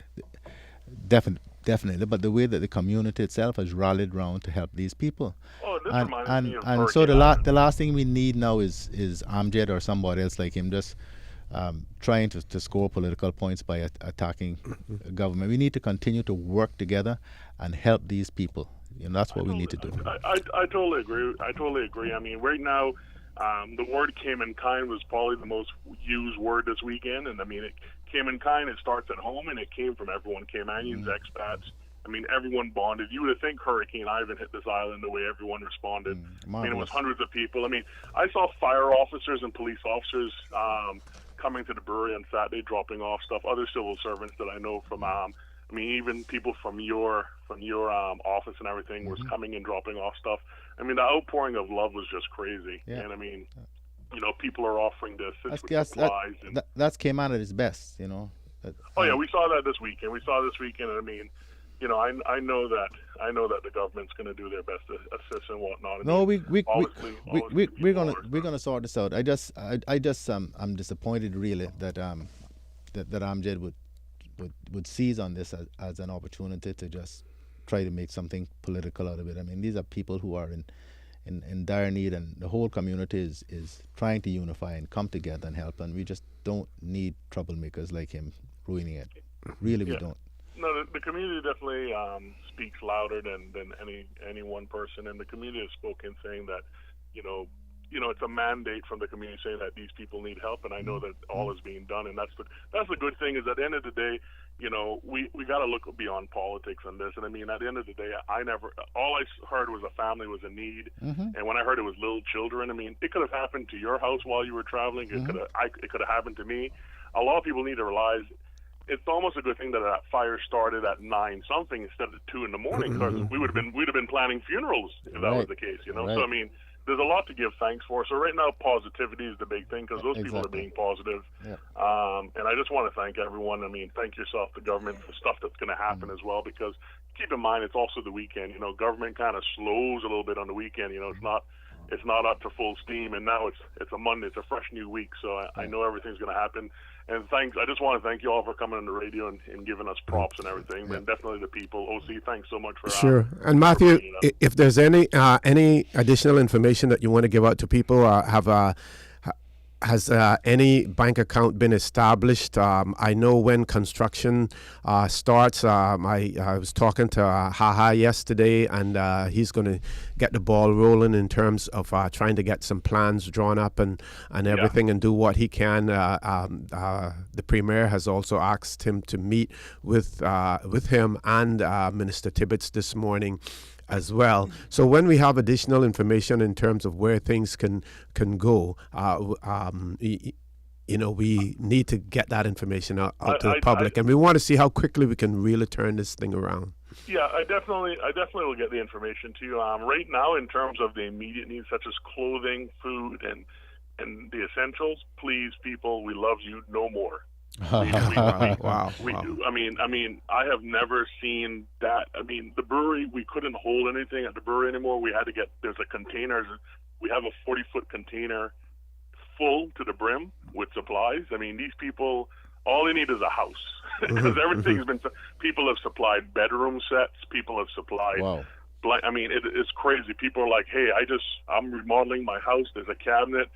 definitely, but the way that the community itself has rallied around to help these people. Oh, this reminds me of and so the last thing we need now is Amjad or somebody else like him just trying to score political points by attacking government. We need to continue to work together and help these people. You know, that's what we need to do. I totally agree. I mean, right now, the word Cayman kind was probably the most used word this weekend. And I mean, Cayman kind, it starts at home, and it came from everyone, Caymanians, expats. I mean, everyone bonded. You would think Hurricane Ivan hit this island the way everyone responded. I mean, it was hundreds of people. I mean, I saw fire officers and police officers coming to the brewery on Saturday, dropping off stuff. Other civil servants that I know from, I mean, even people from your office and everything was coming and dropping off stuff. I mean, the outpouring of love was just crazy. Yeah. And I mean, you know, people are offering to assist with supplies. That's Cayman at its best, you know. We saw that this weekend. And I mean, you know, I know that the government's going to do their best to assist and whatnot. No, we're gonna sort this out. I just I'm disappointed really that Amjad would seize on this as an opportunity to just try to make something political out of it. I mean, these are people who are in dire need, and the whole community is trying to unify and come together and help. And we just don't need troublemakers like him ruining it. Really, we don't. No, the community definitely speaks louder than any one person, and the community has spoken saying that, you know, it's a mandate from the community saying that these people need help, and I know that all is being done, and that's the good thing is at the end of the day, we got to look beyond politics on this. And I mean, at the end of the day, all I heard was a family was in need. And when I heard it was little children, I mean, it could have happened to your house while you were traveling. It could have happened to me. A lot of people need to realize it's almost a good thing that fire started at 9 something instead of 2 in the morning, because we'd have been planning funerals if that was the case. Right. So I mean, there's a lot to give thanks for. So right now, positivity is the big thing, because those people are being positive. Yeah. And I just want to thank everyone. I mean, thank yourself, the government, for stuff that's going to happen as well, because keep in mind, it's also the weekend. Government kind of slows a little bit on the weekend. It's not up to full steam, and now it's a Monday. It's a fresh new week, so I know everything's going to happen. And thanks. I just want to thank you all for coming on the radio and giving us props and everything. And definitely the people. OC, thanks so much for sure. And Matthew, if there's any additional information that you want to give out to people, has any bank account been established? I know when construction starts. I was talking to Haha yesterday, and he's going to get the ball rolling in terms of trying to get some plans drawn up and everything, and do what he can. The Premier has also asked him to meet with him and Minister Tibbetts this morning as well. So when we have additional information in terms of where things can go, we need to get that information out to the public, and we want to see how quickly we can really turn this thing around. Yeah, I definitely will get the information to you. Right now, in terms of the immediate needs such as clothing, food, and the essentials, please, people, we love you no more. Wow. We do. I mean, I have never seen that. I mean, the brewery, we couldn't hold anything at the brewery anymore. We had to there's a container. We have a 40-foot container full to the brim with supplies. I mean, these people, all they need is a house. Because everything's been, people have supplied bedroom sets. People have supplied. Wow. I mean, it's crazy. People are like, hey, I'm remodeling my house. There's a cabinet.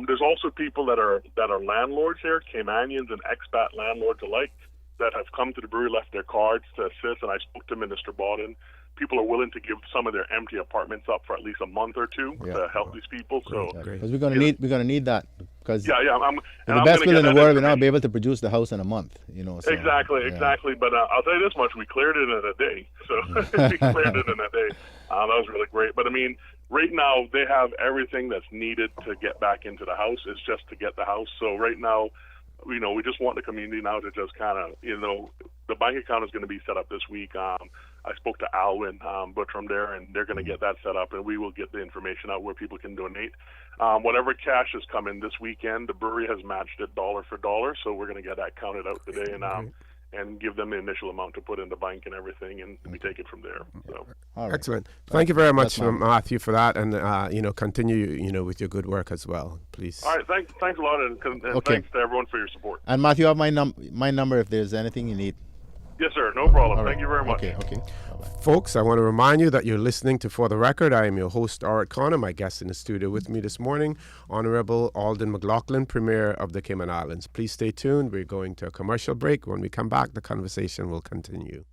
There's also people that are landlords here, Caymanians and expat landlords alike, that have come to the brewery, left their cards to assist. And I spoke to Minister Bawden. People are willing to give some of their empty apartments up for at least a month or two to help these people. So because we're gonna need that, because I'm the best will in the world, we're not be able to produce the house in a month. So, exactly. But I'll tell you this much: we cleared it in a day. So we cleared it in a day. That was really great. But I mean, right now they have everything that's needed to get back into the house. It's just to get the house. So right now, we just want the community now to just kind of, the bank account is going to be set up this week. I spoke to Alwyn Buttram there, and they're going to get that set up, and we will get the information out where people can donate. Whatever cash has come in this weekend, the brewery has matched it dollar for dollar, so we're going to get that counted out today and give them the initial amount to put in the bank and everything, and we take it from there. So. Right. Excellent. Thank you very much, Matthew, for that, and continue with your good work as well, please. All right, thanks a lot, and thanks to everyone for your support. And Matthew, you have my number if there's anything you need. Yes, sir. No problem. Right. Thank you very much. Okay. Folks, I want to remind you that you're listening to For the Record. I am your host, Art Connor. My guest in the studio with me this morning, Honorable Alden McLaughlin, Premier of the Cayman Islands. Please stay tuned. We're going to a commercial break. When we come back, the conversation will continue.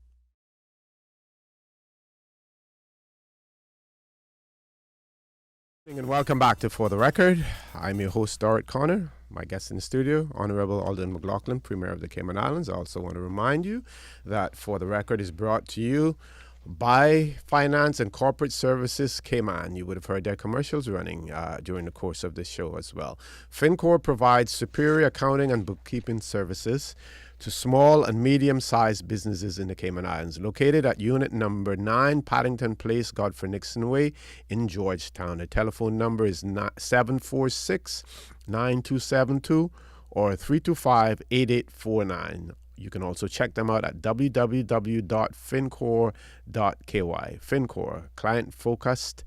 And welcome back to For the Record. I'm your host, Art Connor. My guest in the studio, Honorable Alden McLaughlin, Premier of the Cayman Islands. I also want to remind you that For the Record is brought to you by Finance and Corporate Services Cayman. You would have heard their commercials running during the course of this show as well. FinCorp provides superior accounting and bookkeeping services to small and medium-sized businesses in the Cayman Islands, located at unit number 9 Paddington Place, Godfrey Nixon Way in Georgetown. The telephone number is 746-9272 or 325-8849. You can also check them out at www.fincor.ky. FinCor, client-focused,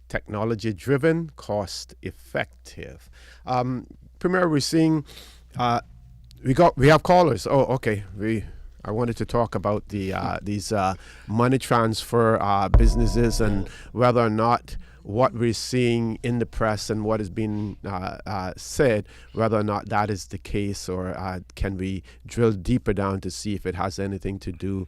technology-driven, cost-effective. Premier, we're seeing... We have callers. Oh, okay. I wanted to talk about these money transfer businesses and whether or not what we're seeing in the press and what is being said, whether or not that is the case, or can we drill deeper down to see if it has anything to do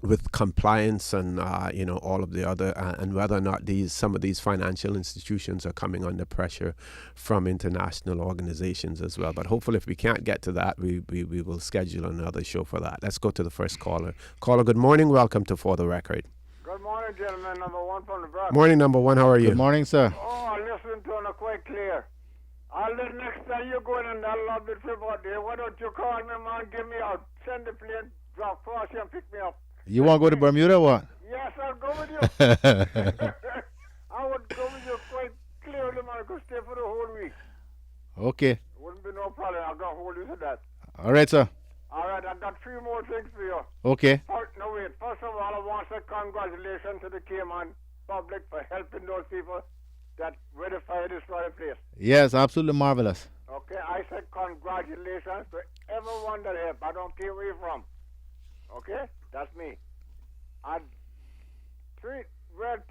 with compliance and all of the other and whether or not some of these financial institutions are coming under pressure from international organizations as well. But hopefully, if we can't get to that, we will schedule another show for that. Let's go to the first caller. Caller, good morning. Welcome to For the Record. Good morning, gentlemen. Number one from the block. Morning, number one. How are you? Good morning, sir. Oh, listen to it quite clear. I'll the next time you go in and I love the trip out there, why don't you call me, man? Give me out. Send the plane, drop cross you and pick me up. You want to go to Bermuda or what? Yes, I'll go with you. I would go with you quite clearly, man. I could stay for the whole week. Okay. Wouldn't be no problem. I'll go hold you to that. All right, sir. All right, I got 3 more things for you. Okay. No, wait. First of all, I want to say congratulations to the Cayman public for helping those people that where the fire destroyed the place. Yes, absolutely marvelous. Okay, I said congratulations to everyone that helped. I don't care where you're from. Okay, that's me. And 2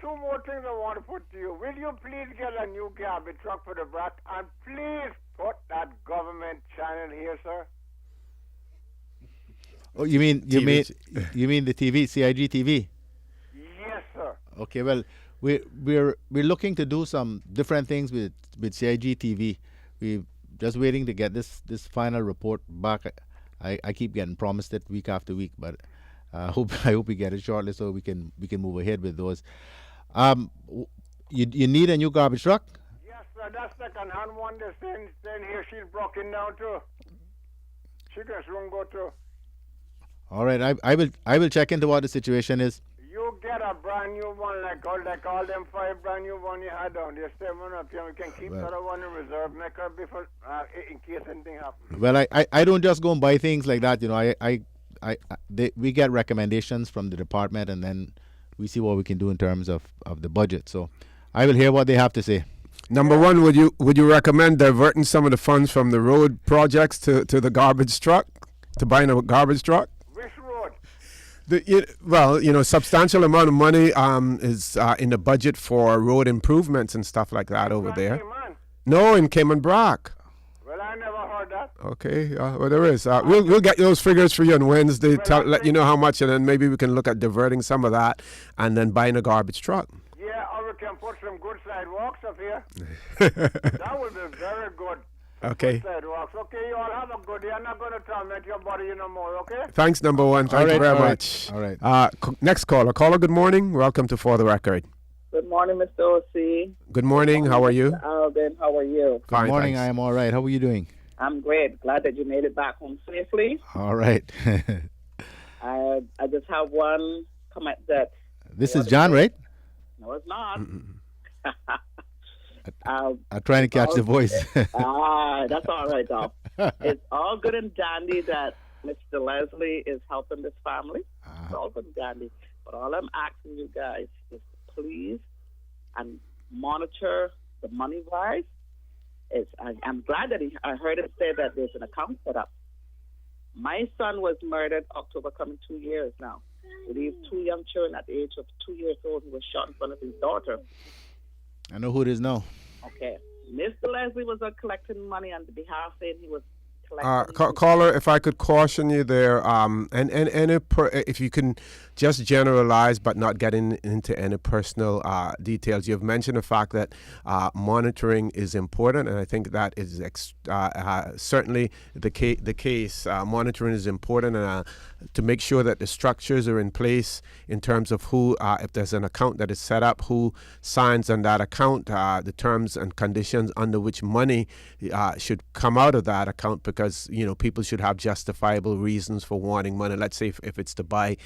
more things I want to put to you. Will you please get a new garbage truck for the brat? And please put that government channel here, sir. Oh, you mean the TV, CIG TV? Yes, sir. Okay, well, we're looking to do some different things with CIG TV. We're just waiting to get this final report back. I keep getting promised it week after week, but I hope we get it shortly so we can move ahead with those. You need a new garbage truck? Yes, sir. That second-hand one that's staying here, she's broken down too. She can soon go too. All right, I will check into what the situation is. You get a brand new one like all them 5 brand new one you had down there. Stay one up here. We can keep the other one in reserve, make her before in case anything happens. Well, I don't just go and buy things like that. You know, we get recommendations from the department, and then we see what we can do in terms of the budget. So I will hear what they have to say. Number one, would you recommend diverting some of the funds from the road projects to the garbage truck, to buying a garbage truck? Which road? Substantial amount of money is in the budget for road improvements and stuff like that over there. Cayman? No, in Cayman Brac. Well, I never heard that. Okay, well there is. We'll get those figures for you on Wednesday. Let you know how much, and then maybe we can look at diverting some of that and then buying a garbage truck. Yeah, or we can put some good sidewalks up here. That would be very good. Okay. Good sidewalks. Okay, you all have a good day. I'm not going to torment your body no more, okay? Thanks, number one. Thank you very much. All right. Next caller. Caller, good morning. Welcome to For the Record. Good morning, Mr. O.C. Good morning. How are you? Mr. Alvin, how are you? Good morning. I am all right. How are you doing? I'm great. Glad that you made it back home safely. All right. I just have one comment that... This is John, right? No, it's not. I'm trying to catch the voice. That's all right, though. It's all good and dandy that Mr. Leslie is helping this family. It's all good and dandy. But all I'm asking you guys is to please and monitor the money wise. I'm glad that I heard him say that there's an account set up. My son was murdered October coming 2 years now. He leaves 2 young children at the age of 2 years old who was shot in front of his daughter. I know who it is now. Okay. Mr. Leslie was collecting money on the behalf, saying he was Caller, if I could caution you there, if you can just generalize but not get into any personal details. You've mentioned the fact that monitoring is important, and I think that is certainly the case. Monitoring is important, and to make sure that the structures are in place in terms of who, if there's an account that is set up, who signs on that account, the terms and conditions under which money should come out of that account, because people should have justifiable reasons for wanting money. Let's say if it's to buy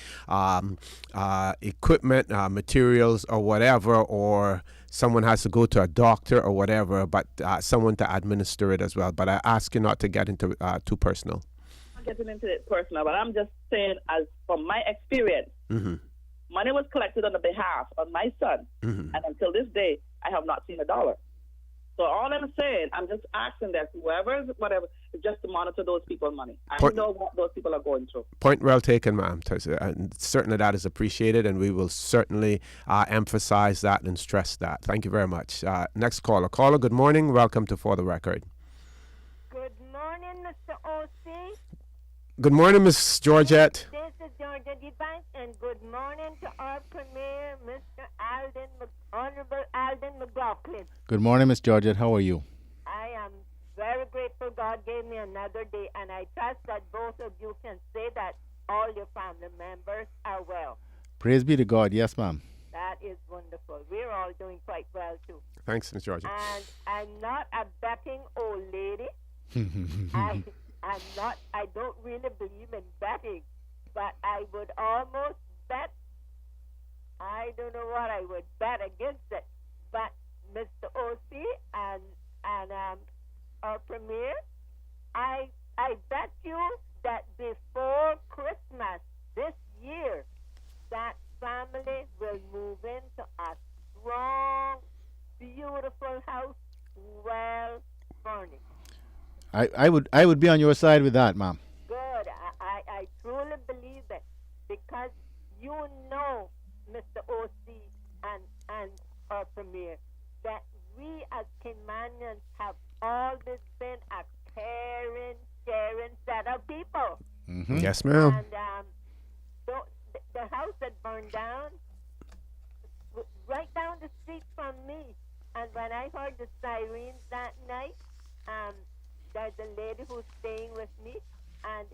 equipment, materials, or whatever, or someone has to go to a doctor or whatever, but someone to administer it as well. But I ask you not to get into too personal. I'm not getting into it personal, but I'm just saying, as from my experience, money was collected on the behalf of my son, and until this day, I have not seen a dollar. So all I'm saying, I'm just asking that whoever, whatever, is just to monitor those people's money. I know what those people are going through. Point well taken, ma'am. And certainly that is appreciated, and we will certainly emphasize that and stress that. Thank you very much. Next caller. Caller, good morning. Welcome to For the Record. Good morning, Mr. O.C. Good morning, Miss Georgette. This is Georgia Device, and good morning to our Premier, Mr. Honorable Alden McLaughlin. Good morning, Miss Georgette. How are you? I am very grateful God gave me another day, and I trust that both of you can say that all your family members are well. Praise be to God. Yes, ma'am. That is wonderful. We're all doing quite well, too. Thanks, Miss Georgette. And I'm not a betting old lady. I don't really believe in betting, but I would almost bet. I don't know what I would bet against it, but Mr. O.C. and our Premier, I bet you that before Christmas this year, that family will move into a strong, beautiful house, well furnished. I would be on your side with that, ma'am. Good. I truly believe it because you know, Mr. O.C. and our Premier, that we as Caymanians have always been a caring, sharing set of people. Mm-hmm. Yes, ma'am. And the house that burned down, right down the street from me, and when I heard the sirens that night, there's a lady who's staying with me, and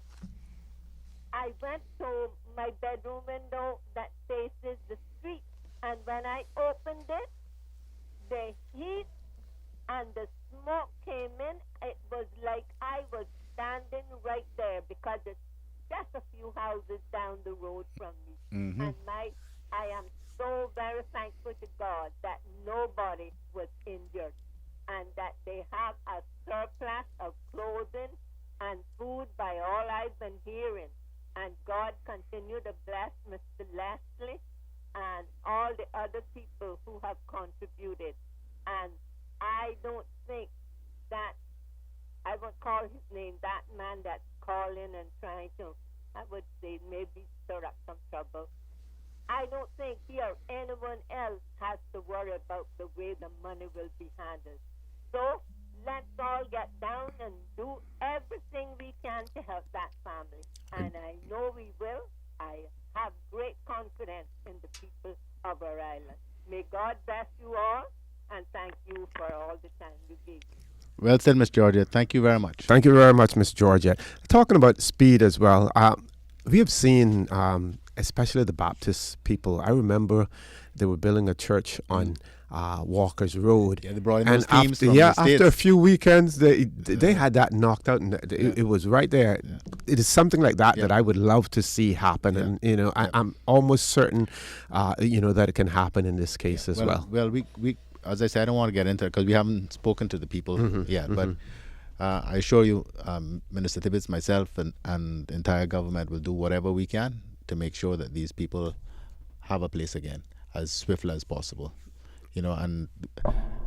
I went to my bedroom window that faces the street, and when I opened it, the heat and the smoke came in. It was like I was standing right there because it's just a few houses down the road from me. Mm-hmm. And I am so very thankful to God that nobody was injured and that they have a surplus of clothing and food by all I've been hearing. And God continue to bless Mr. Leslie and all the other people who have contributed. And I don't think that, I would call his name, that man that's calling and trying to, I would say, maybe stir up some trouble. I don't think he or anyone else has to worry about the way the money will be handled. So let's all get down and do everything we can to help that family. And I know we will. I have great confidence in the people of our island. May God bless you all, and thank you for all the time you gave me. Well said, Miss Georgette. Thank you very much. Thank you very much, Miss Georgette. Talking about speed as well, we have seen, especially the Baptist people, I remember they were building a church on Walker's Road. Yeah, they brought in and those teams after, from the after a States. few weekends, they had that knocked out, and it was right there. Yeah. It is something like that Yeah. that I would love to see happen, Yeah. and I'm almost certain, that it can happen in this case as well. Well, we as I said, I don't want to get into it because we haven't spoken to the people yet. But I assure you, Minister Tibbetts, myself, and the entire government will do whatever we can to make sure that these people have a place again as swiftly as possible. And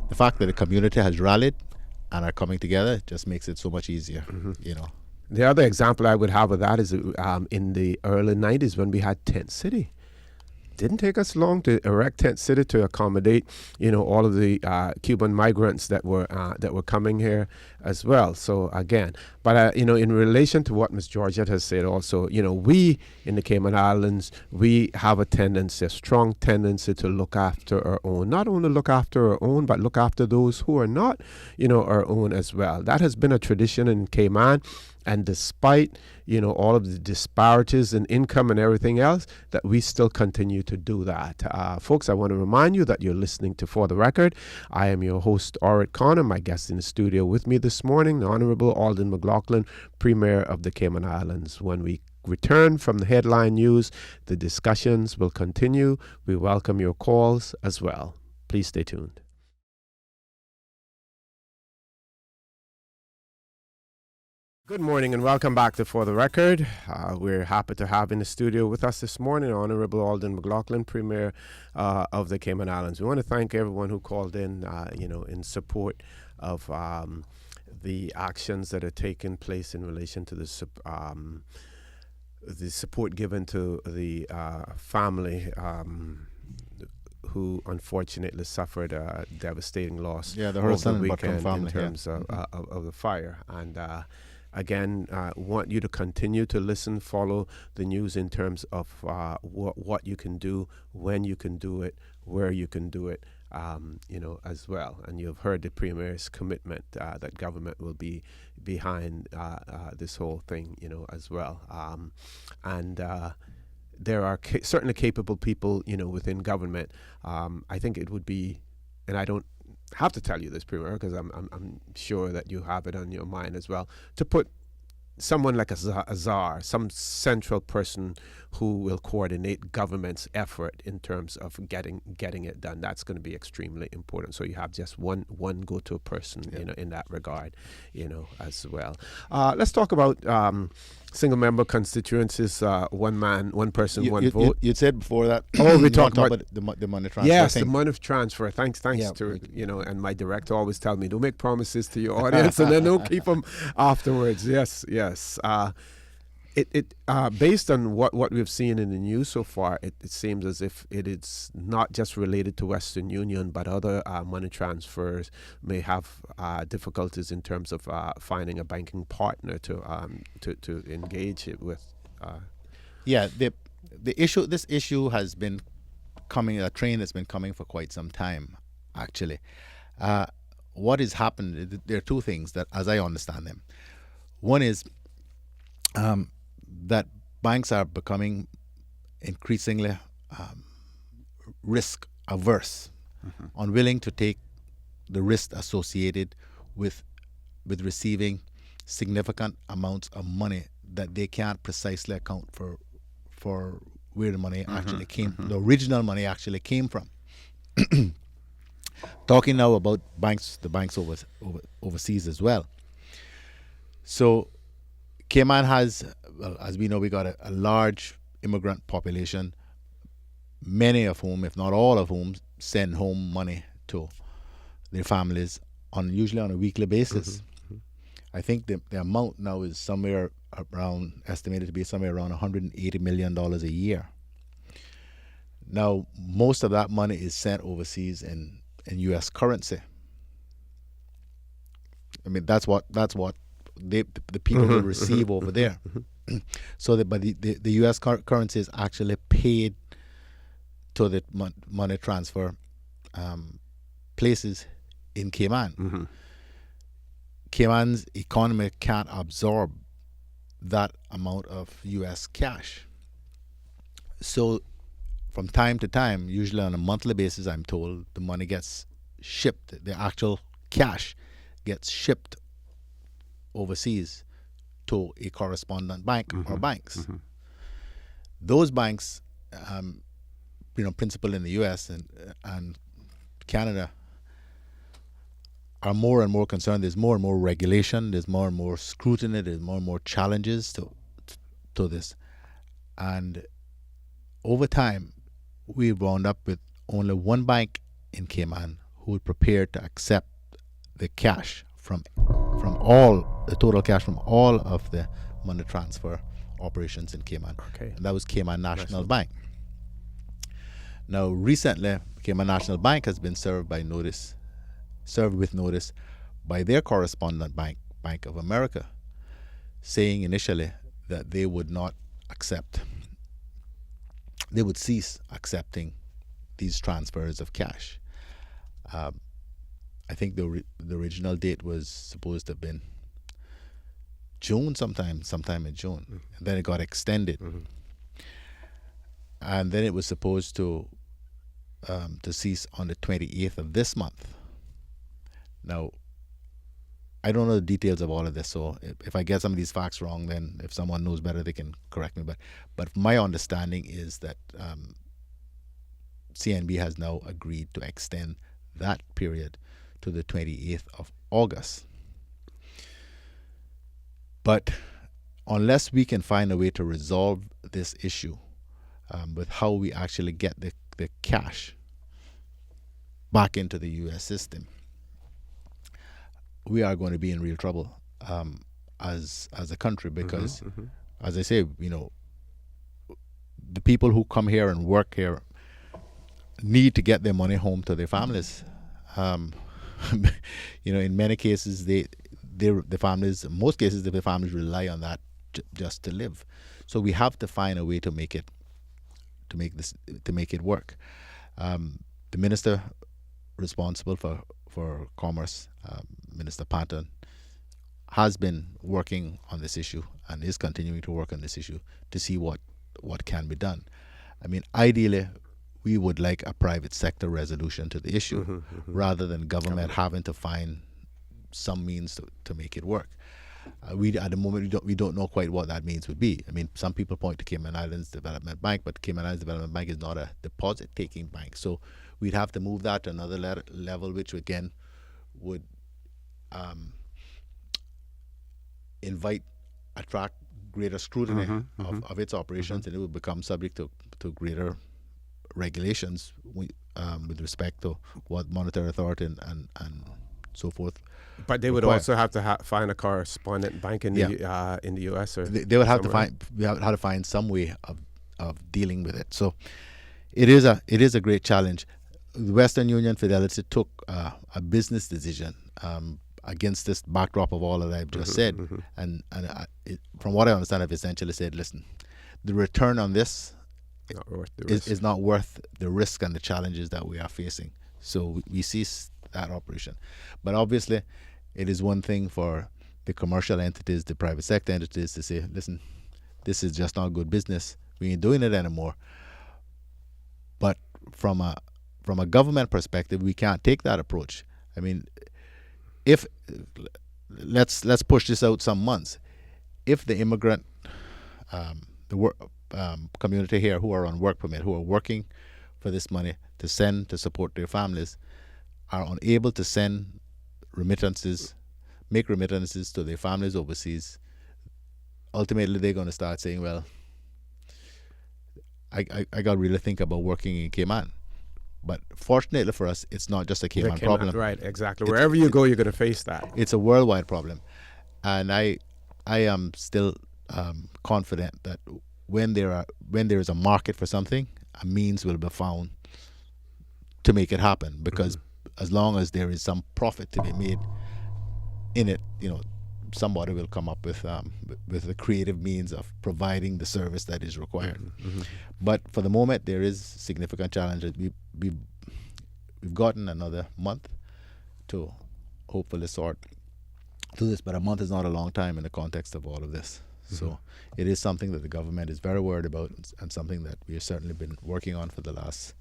the fact that the community has rallied and are coming together just makes it so much easier. The other example I would have of that is in the early 90s when we had Tent City. Didn't take us long to erect Tent City to accommodate, all of the Cuban migrants that were coming here as well. So again, but in relation to what Ms. Georgette has said, also, we in the Cayman Islands, we have a strong tendency to look after our own. Not only look after our own, but look after those who are not, our own as well. That has been a tradition in Cayman. And despite, all of the disparities in income and everything else, that we still continue to do that. Folks, I want to remind you that you're listening to For the Record. I am your host, Orrit Connor. My guest in the studio with me this morning, the Honorable Alden McLaughlin, Premier of the Cayman Islands. When we return from the headline news, the discussions will continue. We welcome your calls as well. Please stay tuned. Good morning and welcome back to For the Record. We're happy to have in the studio with us this morning Honorable Alden McLaughlin, Premier of the Cayman Islands. We want to thank everyone who called in, in support of the actions that are taking place in relation to the support given to the family who unfortunately suffered a devastating loss Yeah, the over Hurricane the and Buckham weekend family, in terms of the fire. And again, want you to continue to listen, follow the news in terms of what you can do, when you can do it, where you can do it, as well. And you've heard the Premier's commitment that government will be behind this whole thing, as well. And there are certainly capable people, within government. I think it would be, and I don't have to tell you this, Premier, because I'm sure that you have it on your mind as well, to put someone like a czar, some central person who will coordinate government's effort in terms of getting it done. That's going to be extremely important. So you have just one go-to person, in that regard, as well. Let's talk about single-member constituencies. One person, one vote. You said before that. Oh, we talked about the money transfer. Yes, thing. the money transfer. Thanks to and my director always tell me, don't make promises to your audience and then don't keep them afterwards. Yes. It based on what we've seen in the news so far, it seems as if it is not just related to Western Union, but other money transfers may have difficulties in terms of finding a banking partner to engage it with. This issue has been coming, a train that's been coming for quite some time, actually. What has happened, there are two things that, as I understand them. One is that banks are becoming increasingly risk averse, unwilling to take the risk associated with receiving significant amounts of money that they can't precisely account for where the money actually came, the original money actually came from. Talking now about the banks overseas as well. So Cayman has, well, as we know, we got a large immigrant population, many of whom, if not all of whom, send home money to their families usually on a weekly basis. I think the amount now is estimated to be somewhere around $180 million a year. Now, most of that money is sent overseas in U.S. currency. I mean, that's what the people will receive over there. So, but the U.S. currency is actually paid to the money transfer places in Cayman. Cayman's economy can't absorb that amount of U.S. cash. So, from time to time, usually on a monthly basis, I'm told, the money gets shipped. The actual cash gets shipped overseas to a correspondent bank or banks. Those banks, principal in the U.S. and Canada, are more and more concerned. There's more and more regulation. There's more and more scrutiny. There's more and more challenges to this, and over time, we wound up with only one bank in Cayman who was prepared to accept the cash from the total cash from all of the money transfer operations in Cayman. Okay. And that was Cayman National Bank. Now, recently, Cayman National Bank has been served with notice by their correspondent bank, Bank of America, saying initially that they would not accept. They would cease accepting these transfers of cash. I think the original date was supposed to have been June, sometime in June. And then it got extended. And then it was supposed to cease on the 28th of this month. Now, I don't know the details of all of this, so if I get some of these facts wrong, then if someone knows better, they can correct me. But my understanding is that CNB has now agreed to extend that period to the 28th of August. But unless we can find a way to resolve this issue with how we actually get the cash back into the U.S. system, we are going to be in real trouble as a country, because, as I say, the people who come here and work here need to get their money home to their families. In many cases, the families, in most cases, the families rely on that just to live. So we have to find a way to make it work. The minister responsible for commerce, Minister Patton, has been working on this issue and is continuing to work on this issue to see what can be done. I mean, ideally, we would like a private sector resolution to the issue rather than government having to find some means to make it work. We at the moment we don't know quite what that means would be. I mean, some people point to Cayman Islands Development Bank, but Cayman Islands Development Bank is not a deposit-taking bank, so we'd have to move that to another level, which again would attract greater scrutiny of its operations, and it would become subject to greater regulations with respect to what monetary authority and so forth. But they would also have to find a correspondent bank in the U.S. or they would have to find some way of dealing with it. So it is a great challenge. The Western Union Fidelity took a business decision against this backdrop of all that I've just said, and from what I understand, I've essentially said, listen, the return on this is not worth the risk and the challenges that we are facing. So we cease that operation. But obviously, it is one thing for the commercial entities, the private sector entities, to say, listen, this is just not good business. We ain't doing it anymore. But from a government perspective, we can't take that approach. I mean, if let's push this out some months. If the immigrant, community here who are on work permit, who are working for this money to send to support their families, are unable to make remittances to their families overseas, ultimately they're going to start saying, well, I got to really think about working in Cayman. But fortunately for us, it's not just a Cayman problem. Right, exactly. Wherever you go, you're going to face that. It's a worldwide problem. And I am still confident that when there is a market for something, a means will be found to make it happen. Because as long as there is some profit to be made in it, somebody will come up with the creative means of providing the service that is required. But for the moment, there is significant challenges. We've gotten another month to hopefully sort through this, but a month is not a long time in the context of all of this. So it is something that the government is very worried about, and something that we have certainly been working on for the last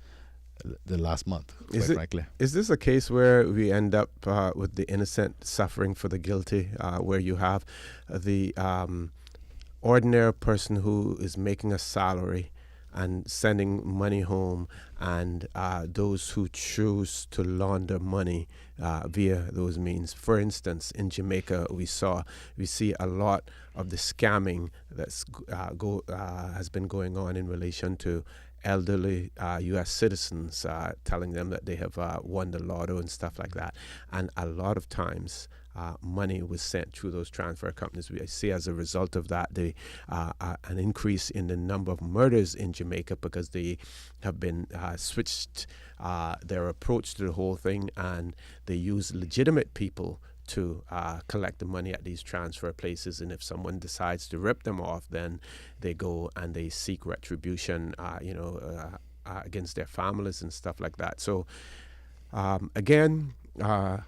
month, quite frankly. Is this a case where we end up with the innocent suffering for the guilty, where you have the ordinary person who is making a salary and sending money home, and those who choose to launder money via those means? For instance, in Jamaica, we see a lot of the scamming that's has been going on in relation to elderly U.S. citizens, telling them that they have won the lotto and stuff like that. And a lot of times money was sent through those transfer companies. We see as a result of that an increase in the number of murders in Jamaica, because they have been switched their approach to the whole thing, and they use legitimate people to collect the money at these transfer places. And if someone decides to rip them off, then they go and they seek retribution, against their families and stuff like that. So again, how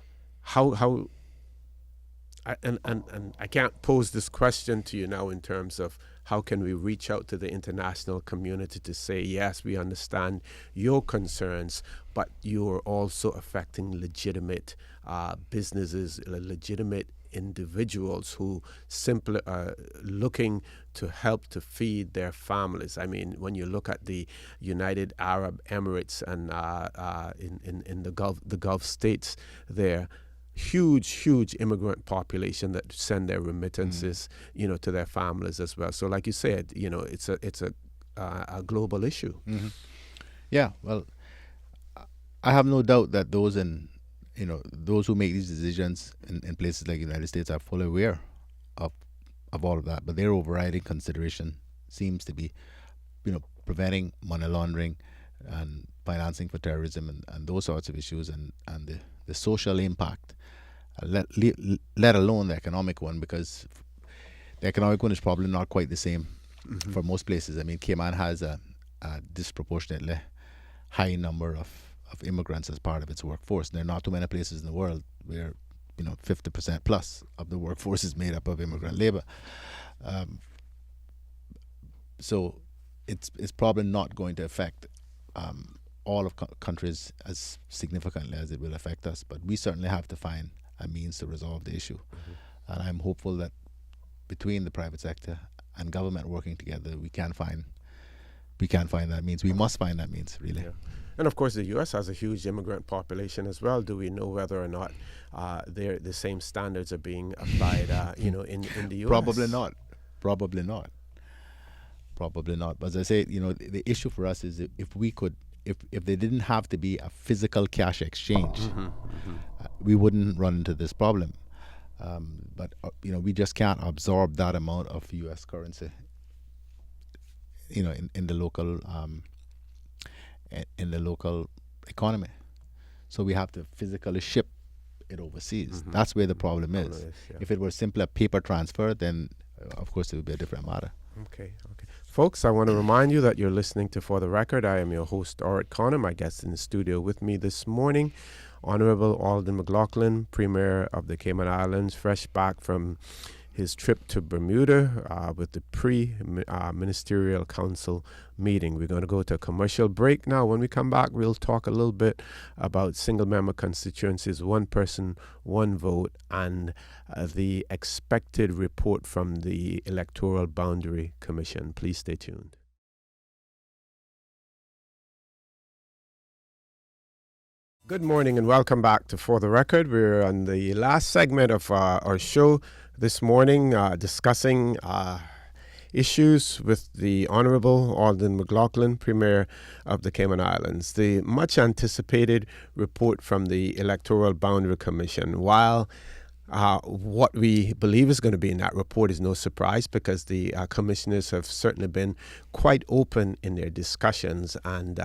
and I can't pose this question to you now in terms of how can we reach out to the international community to say, yes, we understand your concerns, but you're also affecting legitimate businesses, legitimate individuals who simply are looking to help to feed their families. I mean, when you look at the United Arab Emirates and in the Gulf states there, huge immigrant population that send their remittances, to their families as well. So, like you said, it's a global issue. Yeah, well, I have no doubt that those who make these decisions in places like the United States are fully aware of all of that. But their overriding consideration seems to be, preventing money laundering and financing for terrorism and those sorts of issues, and the social impact let alone the economic one, because the economic one is probably not quite the same for most places. I mean, Cayman has a disproportionately high number of immigrants as part of its workforce. There are not too many places in the world where 50% plus of the workforce is made up of immigrant labor. So it's probably not going to affect all of countries as significantly as it will affect us. But we certainly have to find a means to resolve the issue. And I'm hopeful that between the private sector and government working together, we can find that means. We must find that means, really. Yeah. And of course, the U.S. has a huge immigrant population as well. Do we know whether or not the same standards are being applied, in the U.S.? Probably not. But as I say, the issue for us is if there didn't have to be a physical cash exchange, we wouldn't run into this problem. But we just can't absorb that amount of U.S. currency, in the local economy. So we have to physically ship it overseas. That's where the problem is. Yeah. If it were simply a paper transfer, then of course it would be a different matter. Okay. Folks, I want to remind you that you're listening to For the Record. I am your host, Orit Connor. My guest in the studio with me this morning, Honorable Alden McLaughlin, Premier of the Cayman Islands, fresh back from his trip to Bermuda with the pre-ministerial council meeting. We're going to go to a commercial break now. When we come back, we'll talk a little bit about single-member constituencies, one person, one vote, and the expected report from the Electoral Boundary Commission. Please stay tuned. Good morning and welcome back to For the Record. We're on the last segment of our show this morning, discussing issues with the Honorable Alden McLaughlin, Premier of the Cayman Islands. The much anticipated report from the Electoral Boundary Commission. While what we believe is going to be in that report is no surprise, because the commissioners have certainly been quite open in their discussions, and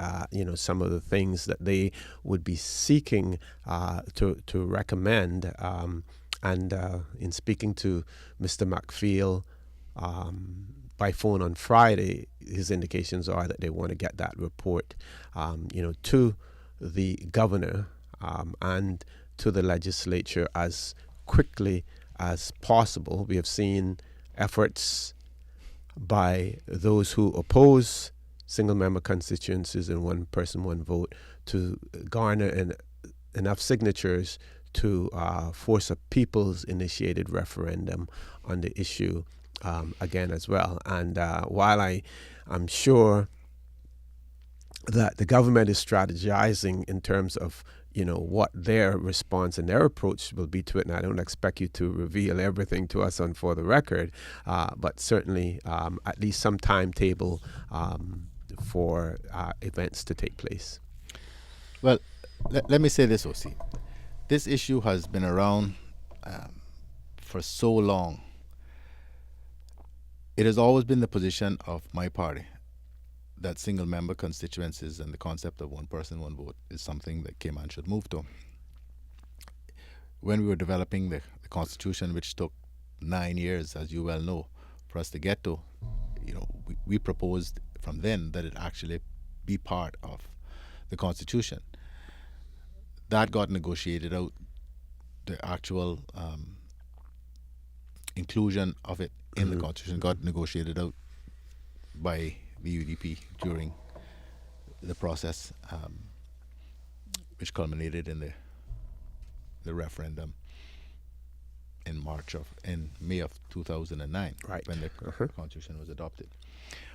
some of the things that they would be seeking to recommend. And in speaking to Mr. McPhail by phone on Friday, his indications are that they want to get that report, to the governor and to the legislature as quickly as possible. We have seen efforts by those who oppose single-member constituencies and one person, one vote to garner enough signatures to force a people's-initiated referendum on the issue again as well. And while I'm sure that the government is strategizing in terms of what their response and their approach will be to it, and I don't expect you to reveal everything to us on For the Record, but certainly at least some timetable for events to take place. Well, let me say this, O.C. This issue has been around for so long. It has always been the position of my party that single-member constituencies and the concept of one person, one vote is something that Cayman should move to. When we were developing the Constitution, which took 9 years, as you well know, for us to get to, we proposed from then that it actually be part of the Constitution. That got negotiated out. The actual inclusion of it in the Constitution got negotiated out by the UDP during the process, which culminated in the referendum in May of 2009, right, when the Constitution was adopted.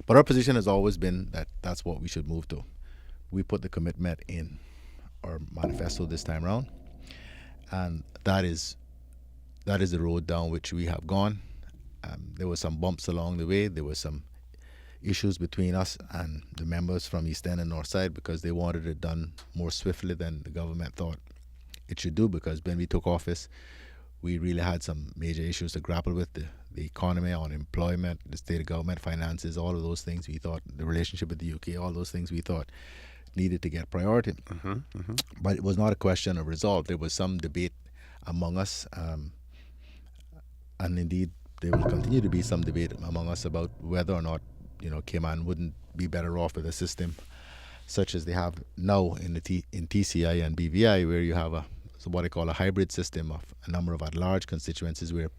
But our position has always been that that's what we should move to. We put the commitment in our manifesto this time around, and that is the road down which we have gone. There were some bumps along the way. There were some issues between us and the members from East End and North Side, because they wanted it done more swiftly than the government thought it should do, because when we took office, we really had some major issues to grapple with, the economy, unemployment, the state of government finances, all of those things we thought, the relationship with the UK, all those things we thought needed to get priority. But it was not a question of resolve. There was some debate among us, and indeed there will continue to be some debate among us about whether or not Cayman wouldn't be better off with a system such as they have now in TCI and BVI, where you have what I call a hybrid system of a number of at-large constituencies where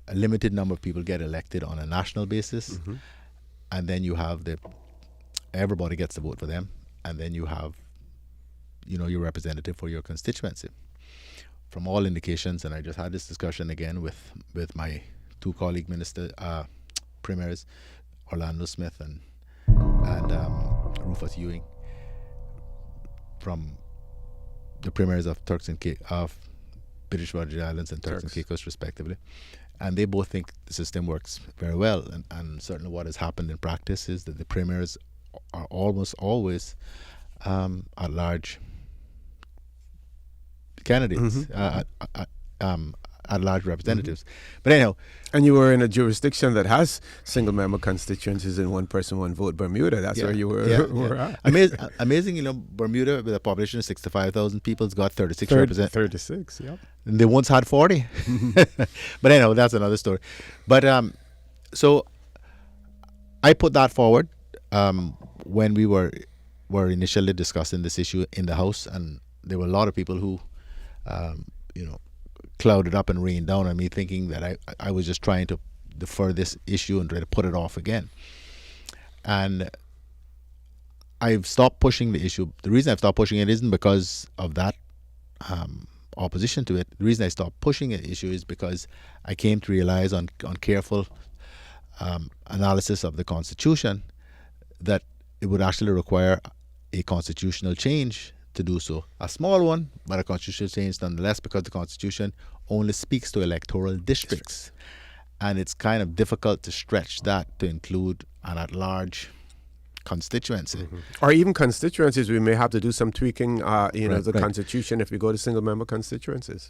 a limited number of people get elected on a national basis, and then you have everybody gets to vote for them, and then you have your representative for your constituency. From all indications, and I just had this discussion again with my two colleague premiers, Orlando Smith and Rufus Ewing, from the premiers of British Virgin Islands and Turks and Caicos respectively, and they both think the system works very well, and certainly what has happened in practice is that the premiers are almost always at large candidates, at large representatives. But anyhow, and you were in a jurisdiction that has single member constituencies in one person, one vote, Bermuda. That's where you were at. Amazing, Bermuda with a population of 65,000 people has got 36 representatives. 36, yep. And they once had 40. But anyhow, that's another story. But so I put that forward when we were initially discussing this issue in the House, and there were a lot of people who clouded up and rained down on me, thinking that I was just trying to defer this issue and try to put it off again. And I've stopped pushing the issue. The reason I've stopped pushing it isn't because of that opposition to it. The reason I stopped pushing the issue is because I came to realize on careful analysis of the Constitution that it would actually require a constitutional change to do so. A small one, but a constitutional change nonetheless, because the Constitution only speaks to electoral districts. And it's kind of difficult to stretch that to include an at-large constituency. Or even constituencies, we may have to do some tweaking, the Constitution if we go to single-member constituencies.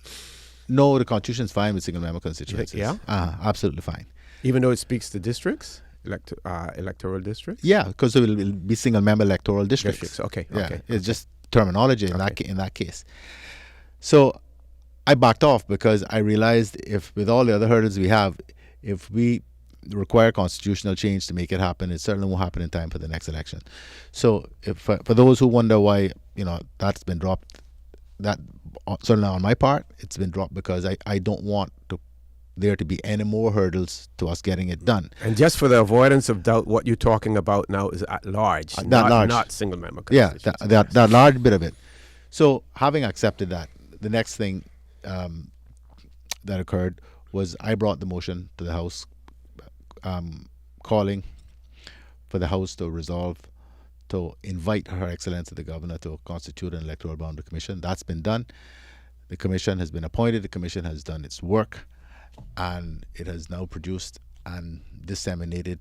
No, the Constitution's fine with single-member constituencies. Yeah? Absolutely fine. Even though it speaks to districts? Electoral districts? Yeah, because it will be single-member electoral districts. Okay. It's just terminology in that case. So I backed off because I realized if with all the other hurdles we have, if we require constitutional change to make it happen, it certainly won't happen in time for the next election. So if for those who wonder why that's been dropped, that certainly on my part it's been dropped because I don't want there to be any more hurdles to us getting it done. And just for the avoidance of doubt, what you're talking about now is at large, not single member. Yeah, that large bit of it. So having accepted that, the next thing that occurred was I brought the motion to the House calling for the House to resolve to invite Her Excellency the Governor to constitute an Electoral Boundary Commission. That's been done. The commission has been appointed. The commission has done its work, and it has now produced and disseminated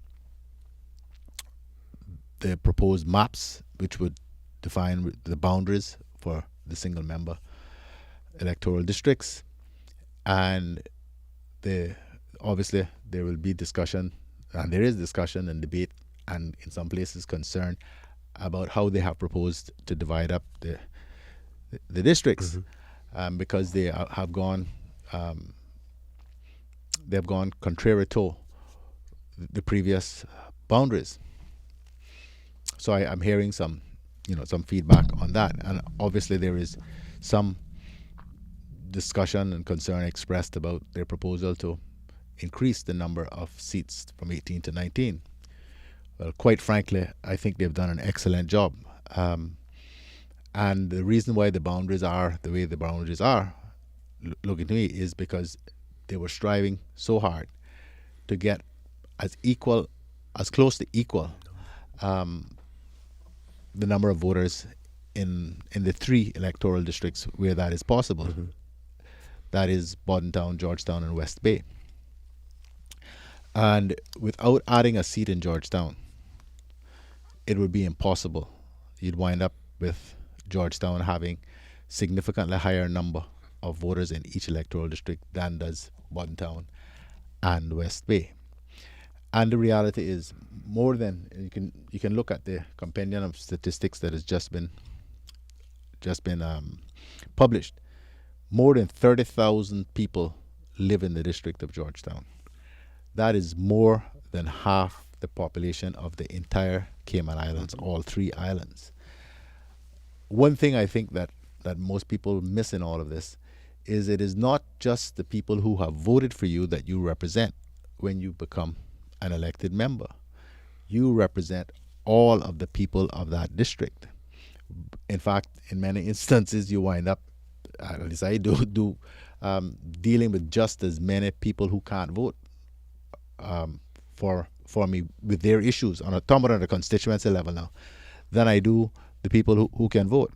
the proposed maps, which would define the boundaries for the single member electoral districts. And obviously there will be discussion, and there is discussion and debate, and in some places concern about how they have proposed to divide up the districts, because they have gone contrary to the previous boundaries. So I'm hearing some feedback on that, and obviously there is some discussion and concern expressed about their proposal to increase the number of seats from 18 to 19. Well, quite frankly, I think they've done an excellent job. And the reason why the boundaries are the way the boundaries are, looking to me, is because they were striving so hard to get as close to equal the number of voters in the 3 electoral districts where that is possible. That is Bordentown, Georgetown, and West Bay. And without adding a seat in Georgetown, it would be impossible. You'd wind up with Georgetown having significantly higher number of voters in each electoral district than does Bordentown and West Bay. And the reality is, more than you can look at the compendium of statistics that has just been published. more than 30,000 people live in the district of Georgetown. That is more than half the population of the entire Cayman Islands, all 3 islands. One thing I think that most people miss in all of this is it is not just the people who have voted for you that you represent when you become an elected member. You represent all of the people of that district. In fact, in many instances, you wind up, at least I do, dealing with just as many people who can't vote for me with their issues on a constituency level now than I do the people who can vote.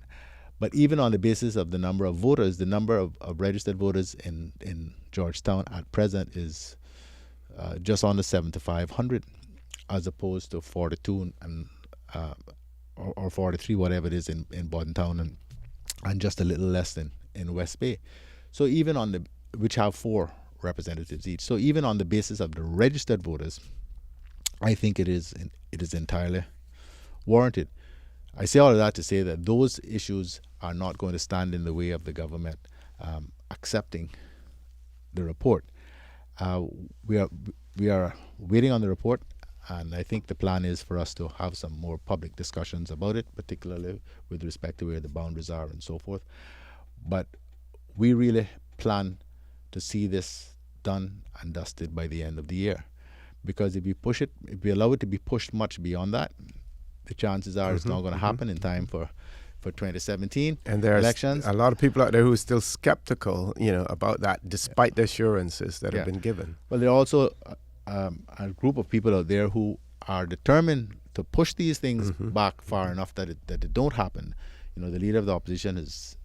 But even on the basis of the number of voters, the number of registered voters in Georgetown at present is just under 7,500, as opposed to 42 and or 43, whatever it is in Bordentown, and just a little less than in West Bay. So even on which have 4 representatives each. So even on the basis of the registered voters, I think it is entirely warranted. I say all of that to say that those issues are not going to stand in the way of the government accepting the report. We are waiting on the report, and I think the plan is for us to have some more public discussions about it, particularly with respect to where the boundaries are and so forth. But we really plan to see this done and dusted by the end of the year, because if we allow it to be pushed much beyond that, the chances are it's not going to happen in time for 2017 and there's elections. A lot of people out there who are still skeptical, about that, despite the assurances that have been given. Well, there are also a group of people out there who are determined to push these things back far enough that it don't happen. The leader of the opposition is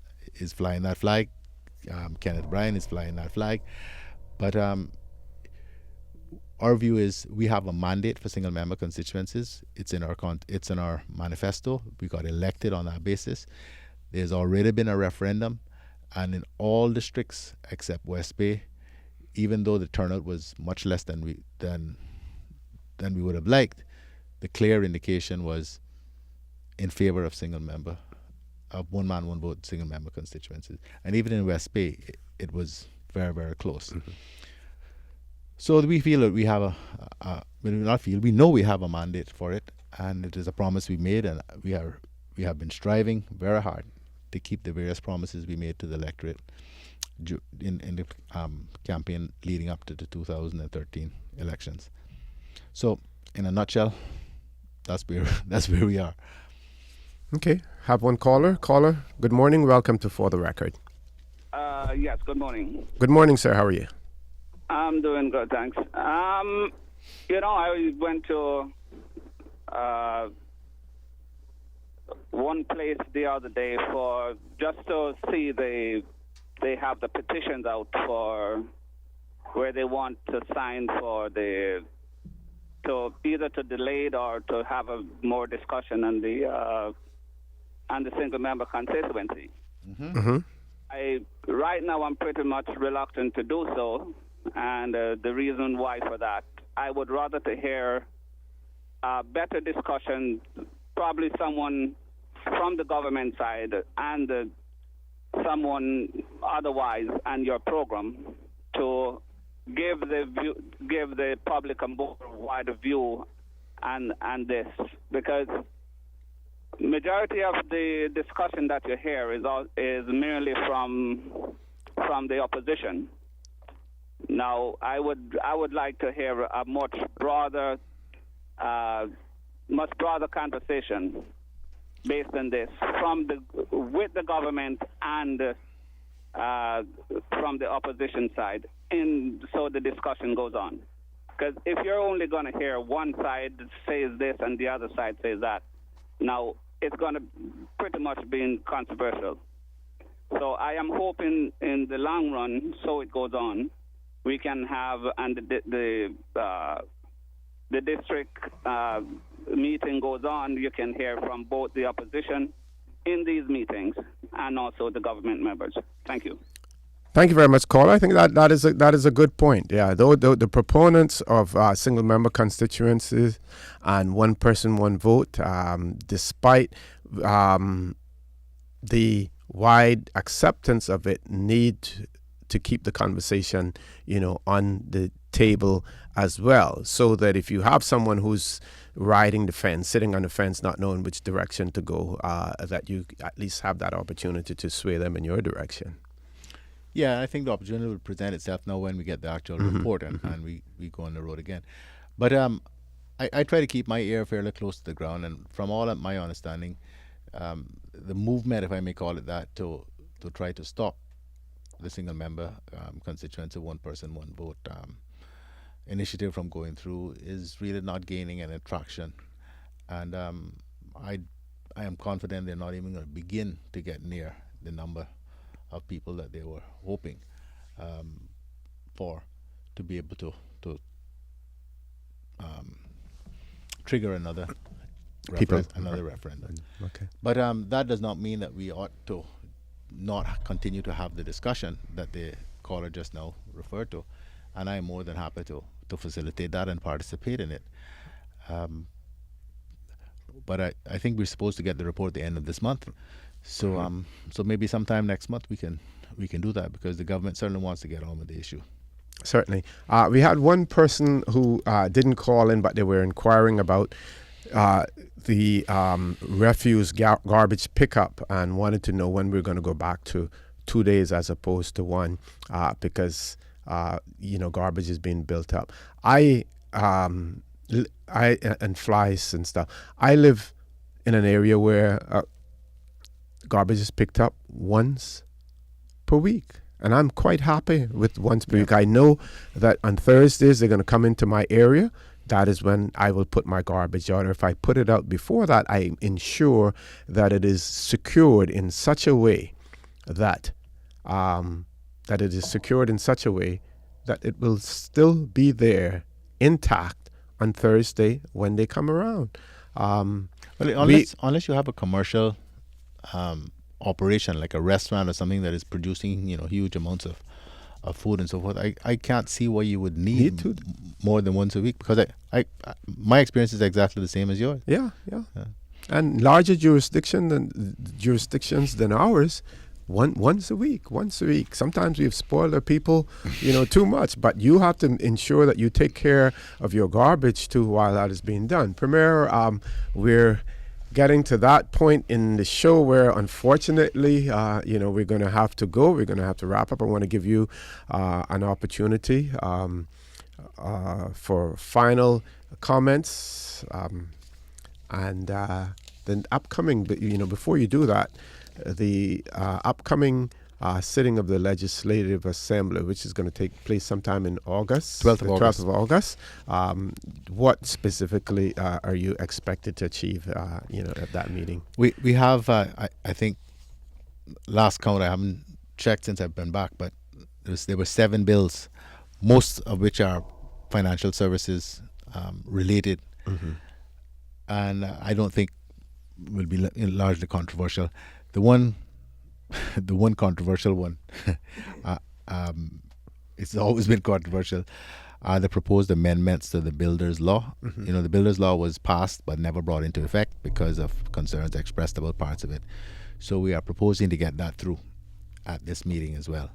flying that flag. Kenneth Bryan is flying that flag, but our view is we have a mandate for single member constituencies. It's in our manifesto. We got elected on that basis. There's already been a referendum, and in all districts except West Bay, even though the turnout was much less than we would have liked, the clear indication was in favor of one man, one vote, single member constituencies. And even in West Bay, it was very, very close. So we feel that we have we know we have a mandate for it, and it is a promise we made, and we have been striving very hard to keep the various promises we made to the electorate in the campaign leading up to the 2013 elections. So, in a nutshell, that's where we are. Okay, have one caller. Caller, good morning. Welcome to For the Record. Yes, good morning. Good morning, sir. How are you? I'm doing good, thanks. I went to one place the other day for just to see they have the petitions out for where they want to sign for to either to delay it or to have a more discussion on the single member constituency. Right now I'm pretty much reluctant to do so. And the reason why for that, I would rather to hear a better discussion, probably someone from the government side and someone otherwise, and your program to give the public a more wider view and this, because majority of the discussion that you hear is merely from the opposition. Now, I would like to hear a much broader conversation based on this with the government and from the opposition side, so the discussion goes on. Because if you're only going to hear one side says this and the other side says that, now it's going to pretty much be controversial. So I am hoping in the long run, so it goes on, we can have, and the district meeting goes on, you can hear from both the opposition in these meetings and also the government members. Thank you. Thank you very much, caller. I think that is a good point. Yeah, though the proponents of single member constituencies and one person, one vote, despite the wide acceptance of it need to keep the conversation, on the table as well, so that if you have someone who's riding the fence, sitting on the fence, not knowing which direction to go, that you at least have that opportunity to sway them in your direction. Yeah, I think the opportunity will present itself now when we get the actual report and we go on the road again. But I try to keep my ear fairly close to the ground, and from all of my understanding, the movement, if I may call it that, to try to stop the single member constituency, one person, one vote initiative from going through is really not gaining any traction. And I am confident they're not even going to begin to get near the number of people that they were hoping for to be able to trigger another referendum. Okay. But that does not mean that we ought to not continue to have the discussion that the caller just now referred to, and I'm more than happy to facilitate that and participate in it. But I think we're supposed to get the report at the end of this month, so so maybe sometime next month we can do that, because the government certainly wants to get on with the issue. Certainly. We had one person who didn't call in, but they were inquiring about the refuse garbage pickup and wanted to know when we're going to go back to 2 days as opposed to one, because garbage is being built up. I and flies and stuff. I live in an area where garbage is picked up once per week, and I'm quite happy with once per week. I know that on Thursdays they're going to come into my area. That is when I will put my garbage out. Or if I put it out before that, I ensure that it is secured in such a way that it will still be there intact on Thursday when they come around. Unless you have a commercial operation like a restaurant or something that is producing huge amounts of food and so forth, I can't see why you would need more than once a week, because I my experience is exactly the same as yours. Yeah. And larger jurisdictions than ours, once a week. Sometimes we've spoiled our people, too much, but you have to ensure that you take care of your garbage too while that is being done. Premier, we're getting to that point in the show where, unfortunately, we're going to have to go. We're going to have to wrap up. I want to give you an opportunity for final comments, and then upcoming. Before you do that, the upcoming sitting of the Legislative Assembly, which is going to take place sometime in August, 12th of August. What specifically are you expected to achieve, at that meeting? We have, I think, last count, I haven't checked since I've been back, but there were 7 bills, most of which are financial services related, and I don't think will be largely controversial. The one controversial one, it's always been controversial, are the proposed amendments to the Builders Law. The Builders Law was passed but never brought into effect because of concerns expressed about parts of it. So we are proposing to get that through at this meeting as well.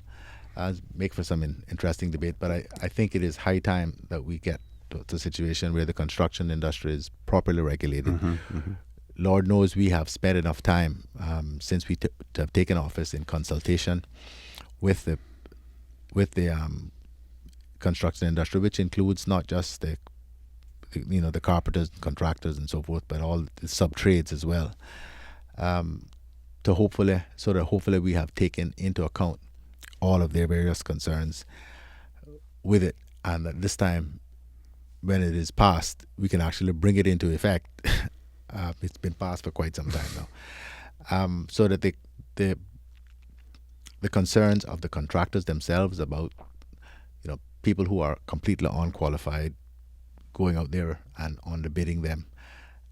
Make for some interesting debate, but I think it is high time that we get to a situation where the construction industry is properly regulated. Lord knows we have spent enough time since we have taken office in consultation with the construction industry, which includes not just the carpenters, contractors, and so forth, but all the sub trades as well. Hopefully we have taken into account all of their various concerns with it, and that this time, when it is passed, we can actually bring it into effect. It's been passed for quite some time now, so that the concerns of the contractors themselves about people who are completely unqualified going out there and underbidding them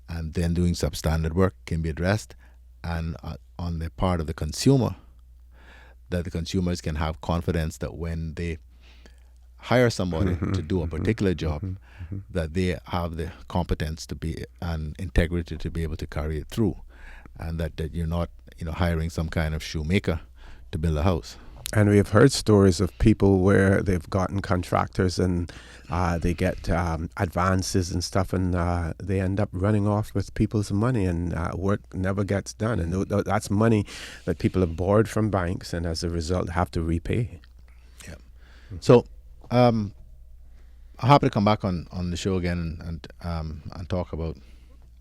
and then doing substandard work can be addressed, and on the part of the consumer, that the consumers can have confidence that when they hire somebody to do a particular job, that they have the competence to be and integrity to be able to carry it through. and that you're not, hiring some kind of shoemaker to build a house. And we have heard stories of people where they've gotten contractors and they get advances and stuff, and they end up running off with people's money, and work never gets done. And that's money that people have borrowed from banks, and as a result have to repay. Yeah. So I'm happy to come back on the show again and talk about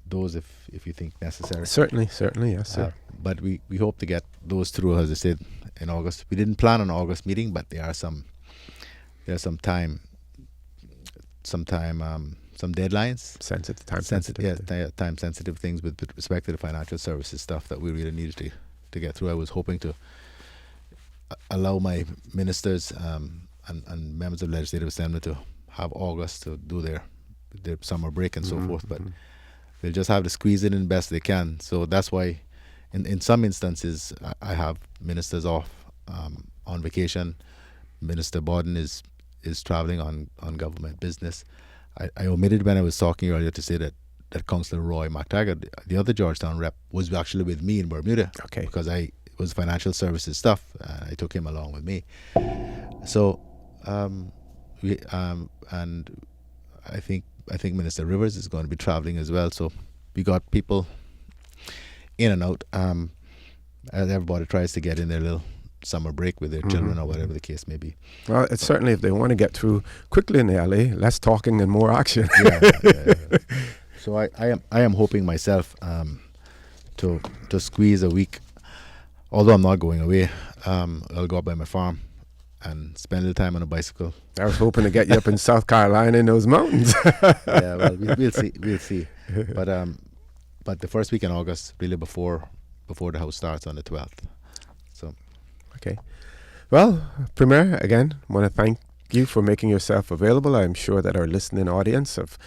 those if you think necessary. Certainly, yes, sir. But we hope to get those through, as I said, in August. We didn't plan on an August meeting, but there's some time deadlines, time sensitive things with respect to the financial services stuff that we really needed to get through. I was hoping to allow my ministers and members of the Legislative Assembly to have August to do their summer break and so forth, but they'll just have to squeeze it in best they can. So that's why in some instances I have ministers off on vacation. Minister Borden is traveling on government business. I omitted when I was talking earlier to say that Councillor Roy McTaggart, the other Georgetown rep, was actually with me in Bermuda. Okay. Because it was financial services stuff. I took him along with me. So and I think Minister Rivers is going to be traveling as well. So we got people in and out as everybody tries to get in their little summer break with their children or whatever the case may be. Well, it's certainly, if they want to get through quickly in the LA, less talking and more action. Yeah. So I am hoping myself to squeeze a week, although I'm not going away. I'll go up by my farm and spend a little time on a bicycle. I was hoping to get you up in South Carolina in those mountains. Yeah, well, we'll see. But the first week in August, really before the house starts on the 12th. So. Okay. Well, Premier, again, want to thank you for making yourself available. I'm sure that our listening audience have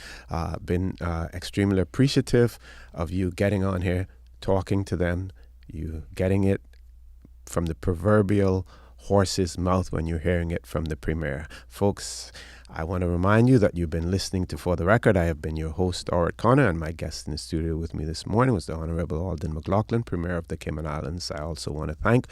been extremely appreciative of you getting on here, talking to them, you getting it from the proverbial horse's mouth when you're hearing it from the Premier. Folks, I want to remind you that you've been listening to For the Record. I have been your host, Orrit Connor, and my guest in the studio with me this morning was the Honorable Alden McLaughlin, Premier of the Cayman Islands. I also want to thank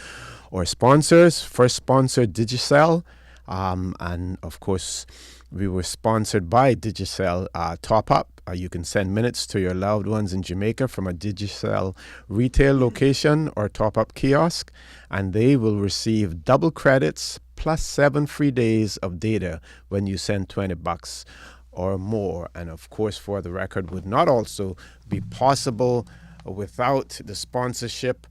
our sponsors. First sponsor, Digicel. And of course, we were sponsored by Digicel Top Up. You can send minutes to your loved ones in Jamaica from a Digicel retail location or Top Up kiosk, and they will receive double credits plus 7 free days of data when you send $20 or more. And of course, For the Record would not also be possible without the sponsorship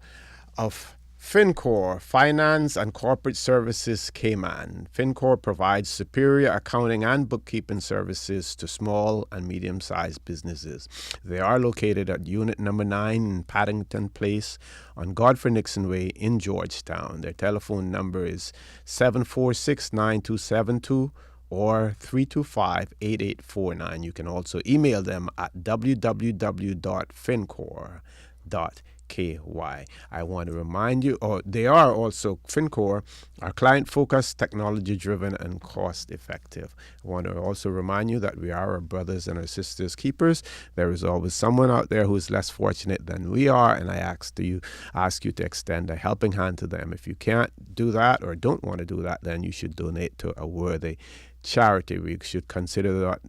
of FinCor, Finance and Corporate Services Cayman. FinCor provides superior accounting and bookkeeping services to small and medium-sized businesses. They are located at Unit Number 9 in Paddington Place on Godfrey Nixon Way in Georgetown. Their telephone number is 746-9272 or 325-8849. You can also email them at www.fincor.KY. I want to remind you, they are also, FinCor, are client-focused, technology-driven, and cost-effective. I want to also remind you that we are our brothers and our sisters' keepers. There is always someone out there who is less fortunate than we are, and I ask you to extend a helping hand to them. If you can't do that or don't want to do that, then you should donate to a worthy charity. We should consider that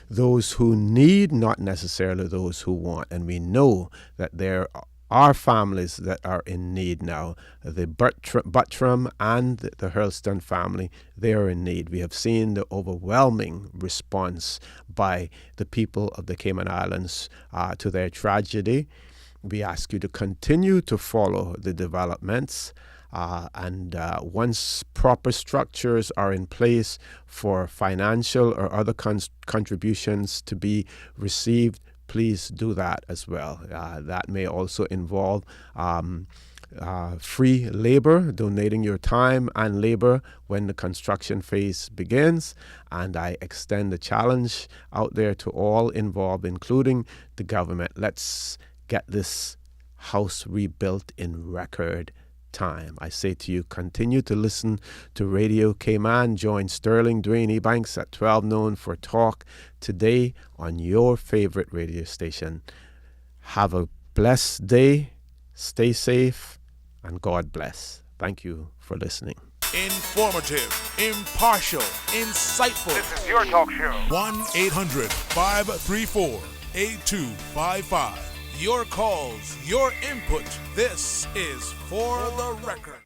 those who need, not necessarily those who want. And we know that there are families that are in need now. The Buttram and the Hurlston family, they are in need. We have seen the overwhelming response by the people of the Cayman Islands to their tragedy. We ask you to continue to follow the developments. And once proper structures are in place for financial or other contributions to be received, please do that as well. That may also involve free labor, donating your time and labor when the construction phase begins. And I extend the challenge out there to all involved, including the government. Let's get this house rebuilt in record time. I say to you, continue to listen to Radio Cayman. Join Sterling Dwayne Ebanks at 12 noon for Talk Today on your favorite radio station. Have a blessed day. Stay safe, and God bless. Thank you for listening. Informative, impartial, insightful. This is your talk show. 1-800-534-8255. Your calls, your input. This is For the Record.